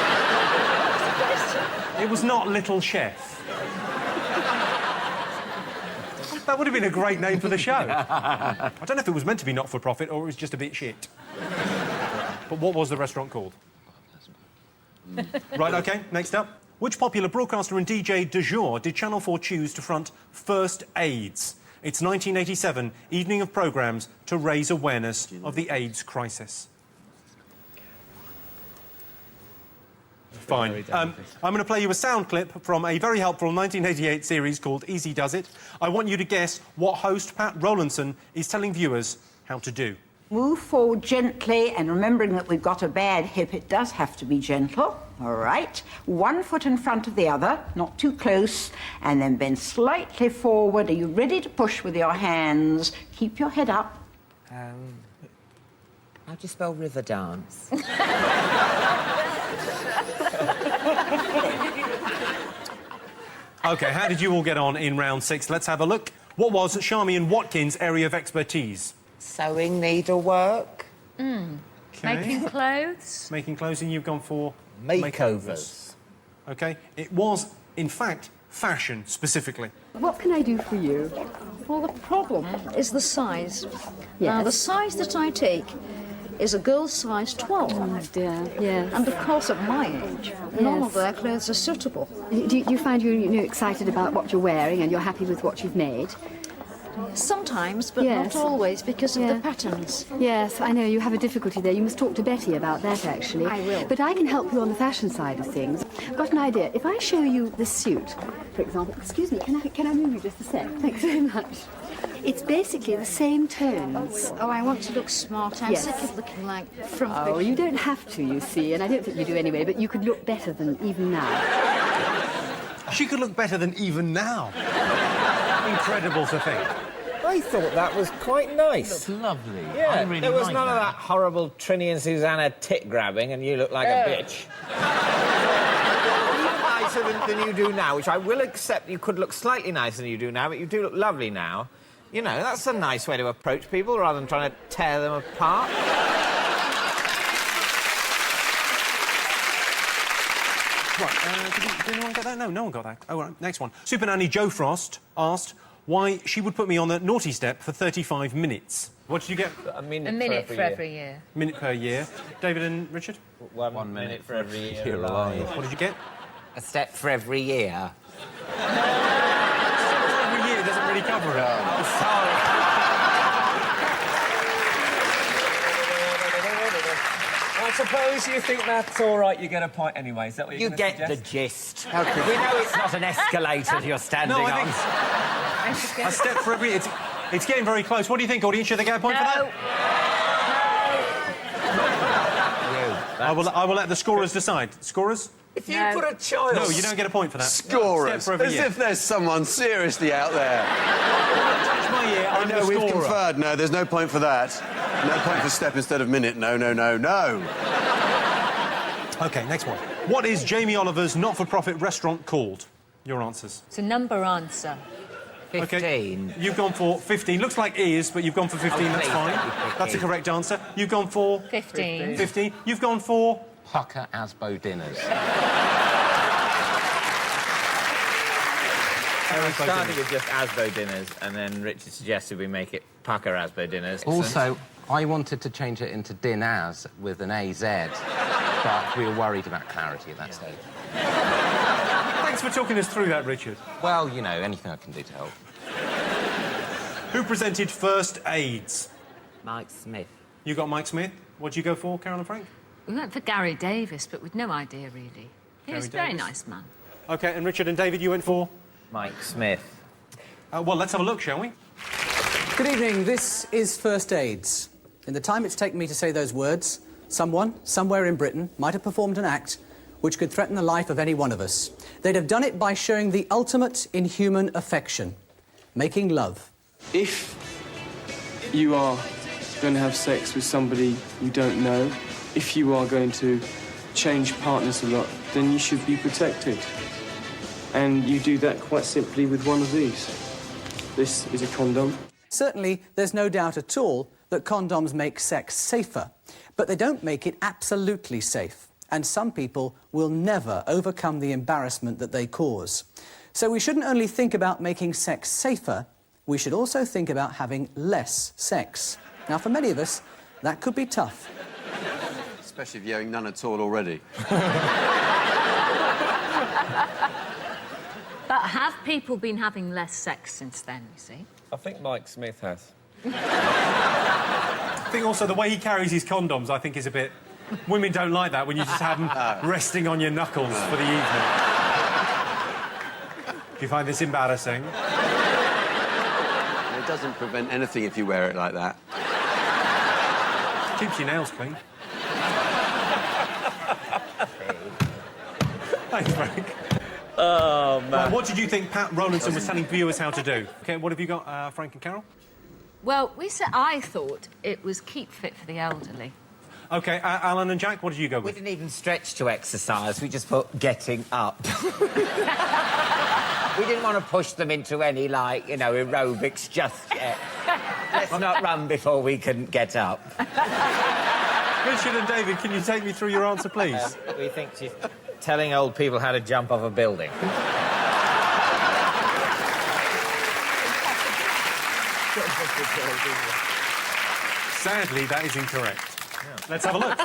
It was not Little Chef. That would have been a great name for the show. I don't know if it was meant to be not-for-profit or it was just a bit shit. But what was the restaurant called? Right, OK, next up. Which popular broadcaster and DJ du jour did Channel 4 choose to front First AIDS? It's 1987, evening of programmes to raise awareness of the AIDS crisis. Fine. I'm going to play you a sound clip from a very helpful 1988 series called Easy Does It. I want you to guess what host Pat Rowlandson is telling viewers how to do. Move forward gently, and remembering that we've got a bad hip, it does have to be gentle. All right. 1 foot in front of the other, not too close, and then bend slightly forward. Are you ready to push with your hands? Keep your head up. How do you spell river dance? OK, how did you all get on in round 6? Let's have a look. What was Charmian Watkins' area of expertise? Sewing needlework. Making clothes. Making clothes, and you've gone for... Makeovers. OK, it was, in fact, fashion, specifically. What can I do for you? Well, the problem is the size. Now, the size that I take is a girl's size 12. Oh, dear, yes. And of course, at my age, none of their clothes are suitable. Do you find you're excited about what you're wearing and you're happy with what you've made? Sometimes, but Yes. not always, because of the patterns. Yes, I know, you have a difficulty there. You must talk to Betty about that, actually. I will. But I can help you on the fashion side of things. I've got an idea. If I show you this suit, for example... Excuse me, can I move you just a sec? Thanks very much. It's basically the same tones. Oh, I want to look smart. I'm Yes. sick of looking like front Oh, you don't have to, you see, and I don't think you do anyway, but you could look better than even now. She could look better than even now. Incredible to think. I thought that was quite nice. It's lovely. Yeah, I really there was like none of that horrible Trinny and Susanna tit grabbing and you look like a bitch. Even nicer than you do now, which I will accept. You could look slightly nicer than you do now, but you do look lovely now. You know, that's a nice way to approach people rather than trying to tear them apart. Right, did anyone get that? No, no one got that. Oh, right, next one. Super Nanny Jo Frost asked why she would put me on the naughty step for 35 minutes. What did you get? A minute, for every year. Minute per year. David and Richard? 1 minute for every year alive. What did you get? A step for every year. Every year doesn't really cover it. Sorry. I suppose you think that's all right, you get a point anyway. Is that what you're You gonna get the suggest? gist. We know it's not an escalator you're standing No, I on. think a step for every... It's getting very close. What do you think, audience? Should they get a point for that? I will let the scorers decide. Scorers? If you put a child... No, you don't get a point for that. Scorers, Step for every as year. if there's someone seriously out there. Touch my ear, I'm no, the we've scorer. conferred. No, there's no point for that. No point for step instead of minute. No, no, no, no. OK, next one. What is Jamie Oliver's not-for-profit restaurant called? Your answers. It's a number answer. 15. OK, you've gone for 15. Looks like is, but you've gone for 15. That's fine. That's a correct answer. You've gone for... 15. 15. You've gone for... Pucker Asbo dinners. We started with just Asbo dinners, and then Richard suggested we make it Pucker Asbo dinners. Also, I wanted to change it into Dinaz with an AZ, but we were worried about clarity at that stage. Thanks for talking us through that, Richard. Well, you know, anything I can do to help. Who presented First AIDS? Mike Smith. You got Mike Smith. What'd you go for, Carol and Frank? We went for Gary Davis, but with no idea, really. He was a very Davis. nice man. OK, and Richard and David, you went for? Mike Smith. Well, let's have a look, shall we? Good evening. This is First AIDS. In the time it's taken me to say those words, someone, somewhere in Britain, might have performed an act which could threaten the life of any one of us. They'd have done it by showing the ultimate in human affection, making love. If you are going to have sex with somebody you don't know, if you are going to change partners a lot, then you should be protected. And you do that quite simply with one of these. This is a condom. Certainly, there's no doubt at all that condoms make sex safer, but they don't make it absolutely safe. And some people will never overcome the embarrassment that they cause. So we shouldn't only think about making sex safer, we should also think about having less sex. Now, for many of us, that could be tough. Especially if you're having none at all already. But have people been having less sex since then, you see? I think Mike Smith has. I think also the way he carries his condoms, I think, is a bit... Women don't like that when you just have them resting on your knuckles for the evening. Do you find this embarrassing? It doesn't prevent anything if you wear it like that. Keeps your nails clean. Thanks, Frank. Oh, man. Well, what did you think Pat Rowlandson was telling viewers how to do? OK, what have you got, Frank and Carol? Well, I thought it was keep fit for the elderly. OK, Alan and Jack, what did you go with? We didn't even stretch to exercise. We just put getting up. We didn't want to push them into any, like, you know, aerobics just yet. Let's not run before we can get up. Richard and David, can you take me through your answer, please? We think she's telling old people how to jump off a building. Sadly, that is incorrect. Yeah. Let's have a look.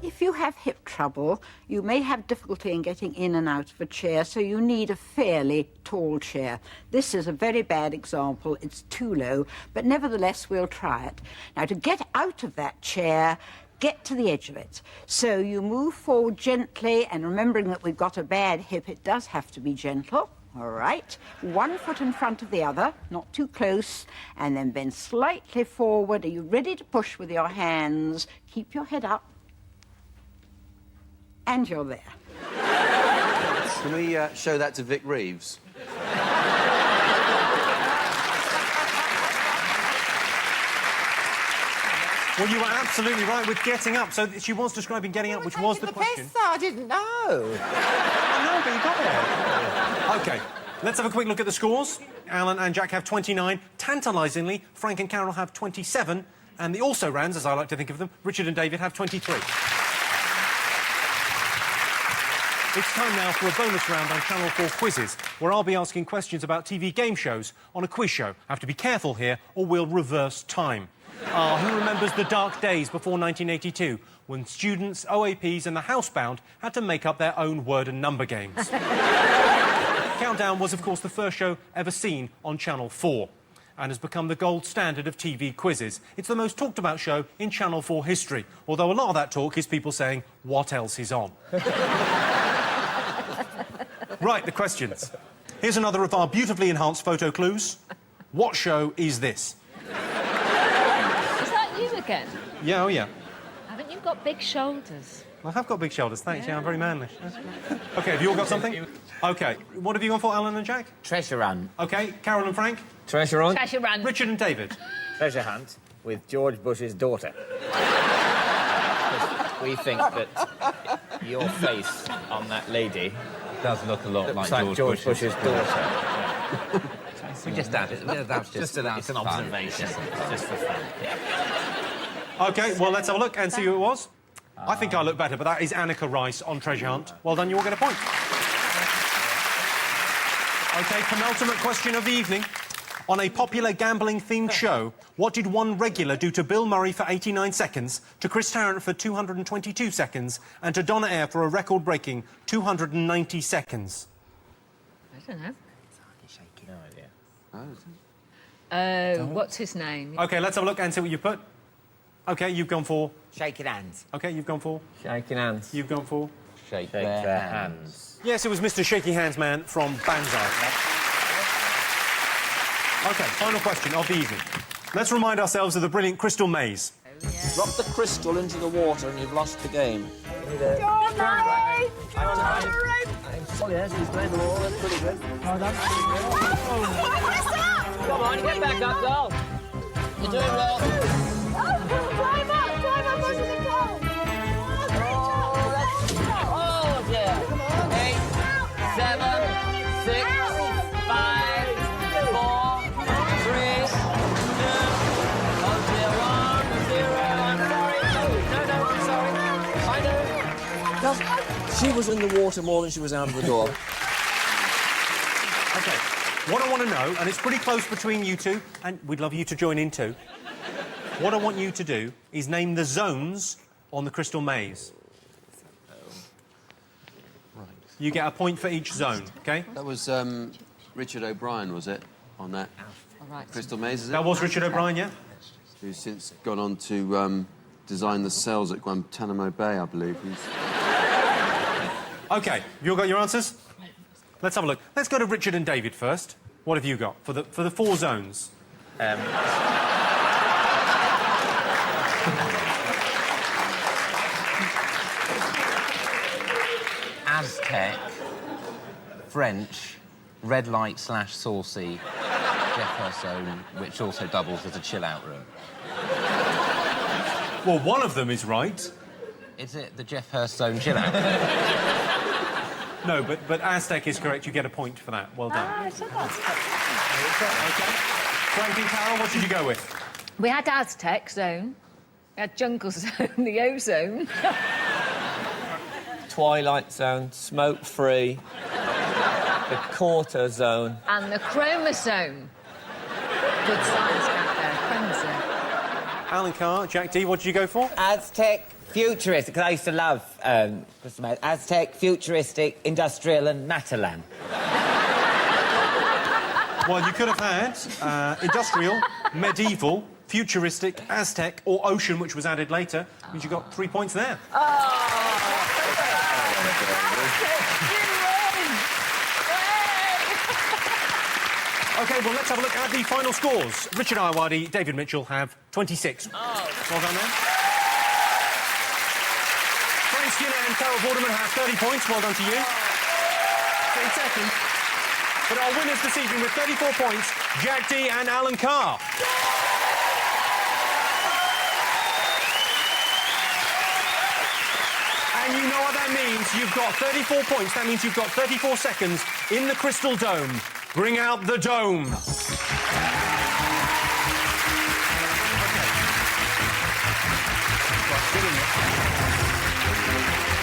If you have hip trouble, you may have difficulty in getting in and out of a chair, so you need a fairly tall chair. This is a very bad example. It's too low, but nevertheless, we'll try it. Now, to get out of that chair, get to the edge of it. So you move forward gently, and remembering that we've got a bad hip, it does have to be gentle. All right. One foot in front of the other, not too close, and then bend slightly forward. Are you ready to push with your hands? Keep your head up. And you're there. Can we show that to Vic Reeves? Well, you were absolutely right with getting up. So she was describing getting up, which was the question. I didn't know. I know, but you got there. OK, let's have a quick look at the scores. Alan and Jack have 29. Tantalisingly, Frank and Carol have 27. And the also-rans, as I like to think of them, Richard and David have 23. It's time now for a bonus round on Channel 4 quizzes, where I'll be asking questions about TV game shows on a quiz show. Have to be careful here, or we'll reverse time. Who remembers the dark days before 1982, when students, OAPs and the housebound had to make up their own word and number games? Countdown was, of course, the first show ever seen on Channel 4 and has become the gold standard of TV quizzes. It's the most talked-about show in Channel 4 history, although a lot of that talk is people saying, what else is on? Right, the questions. Here's another of our beautifully enhanced photo clues. What show is this? Is that you again? Yeah, oh yeah. Haven't you got big shoulders? I have got big shoulders, thanks. Yeah, I'm very manly. OK, have you all got something? OK, what have you gone for, Alan and Jack? Treasure Hunt. OK, Carol and Frank? Treasure Hunt. Treasure Hunt. Richard and David? Treasure Hunt with George Bush's daughter. We think that your face on that lady does look a lot like George Bush's daughter. We just added it. That's just it's an observation. Just for fun. OK, well, let's have a look and see who it was. I think I look better, but that is Annika Rice on Treasure Hunt. Well done, you all get a point. OK, penultimate question of the evening. On a popular gambling-themed show, what did one regular do to Bill Murray for 89 seconds, to Chris Tarrant for 222 seconds, and to Donna Eyre for a record-breaking 290 seconds? I don't know. No idea. What's his name? OK, let's have a look and see what you put. OK, you've gone for... Shaking hands. OK, you've gone for... Shaking hands. You've gone for... Shake their hands. Yes, it was Mr. Shaky Hands Man from Banzai. OK, final question of the evening. Let's remind ourselves of the brilliant crystal maze. Drop the crystal into the water and you've lost the game. Go on, Mary! Oh, yes, he's playing the ball. That's pretty good. Well done. Come on, get back up, girl. You're doing well. Climb up onto the pole! Oh, dear. 8, 7, 6, 5, 4, 3, 2. Oh, dear. 1, 0. I'm sorry. No, I'm sorry. I know. She was in the water more than she was out of the door. OK, what I want to know, and it's pretty close between you two, and we'd love you to join in too. What I want you to do is name the zones on the crystal maze. Right. You get a point for each zone, OK? That was Richard O'Brien, was it, on that crystal maze, is it? That was Richard O'Brien, yeah? Who's since gone on to design the cells at Guantanamo Bay, I believe. OK, you all got your answers? Let's have a look. Let's go to Richard and David first. What have you got for the 4 zones? Aztec, French, red light / saucy, Jeff Hurst zone, which also doubles as a chill-out room. Well, one of them is right. Is it the Jeff Hurst zone chill-out? No, but Aztec is correct. You get a point for that. Well done. Ah, so that's OK. Frank and Carol, what did you go with? We had Aztec zone, we had Jungle zone, the Ozone. Twilight zone, smoke-free, the quarter zone. And the chromosome. Good science back there, chromosome. Alan Carr, Jack D, what did you go for? Aztec, futuristic, because I used to love crystal maze. Aztec, futuristic, industrial and Matalan. Well, you could have had industrial, medieval, futuristic, Aztec, or ocean, which was added later. Means you got 3 points there. OK, well, let's have a look at the final scores. Richard Ayoade, David Mitchell have 26. Well done, then. Frank Skinner and Carol Vorderman have 30 points. Well done to you. In second. But our winners this evening with 34 points, Jack D and Alan Carr. And you know what that means. You've got 34 points. That means you've got 34 seconds in the Crystal Dome. Bring out the dome.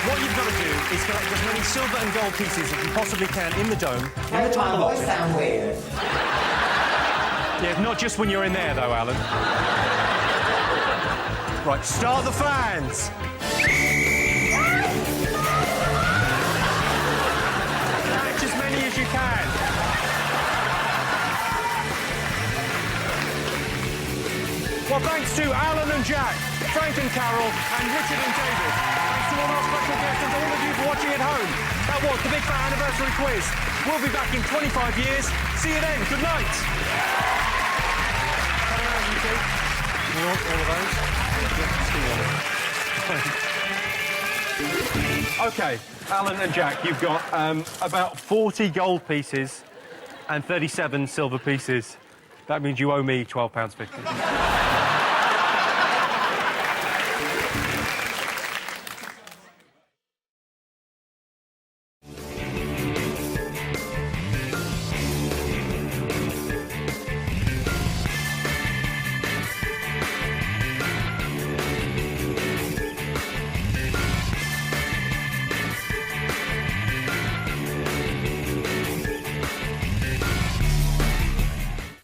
What you've got to do is collect as many silver and gold pieces as you possibly can in the dome. In the time allotted. Sound weird. Yeah, not just when you're in there, though, Alan. Right, start the fans. Catch as many as you can. Well, thanks to Alan and Jack, Frank and Carol, and Richard and David. Thanks to all our special guests and to all of you for watching at home. That was the Big Fat Anniversary Quiz. We'll be back in 25 years. See you then. Good night. You want all of those? OK, Alan and Jack, you've got about 40 gold pieces and 37 silver pieces. That means you owe me £12.50.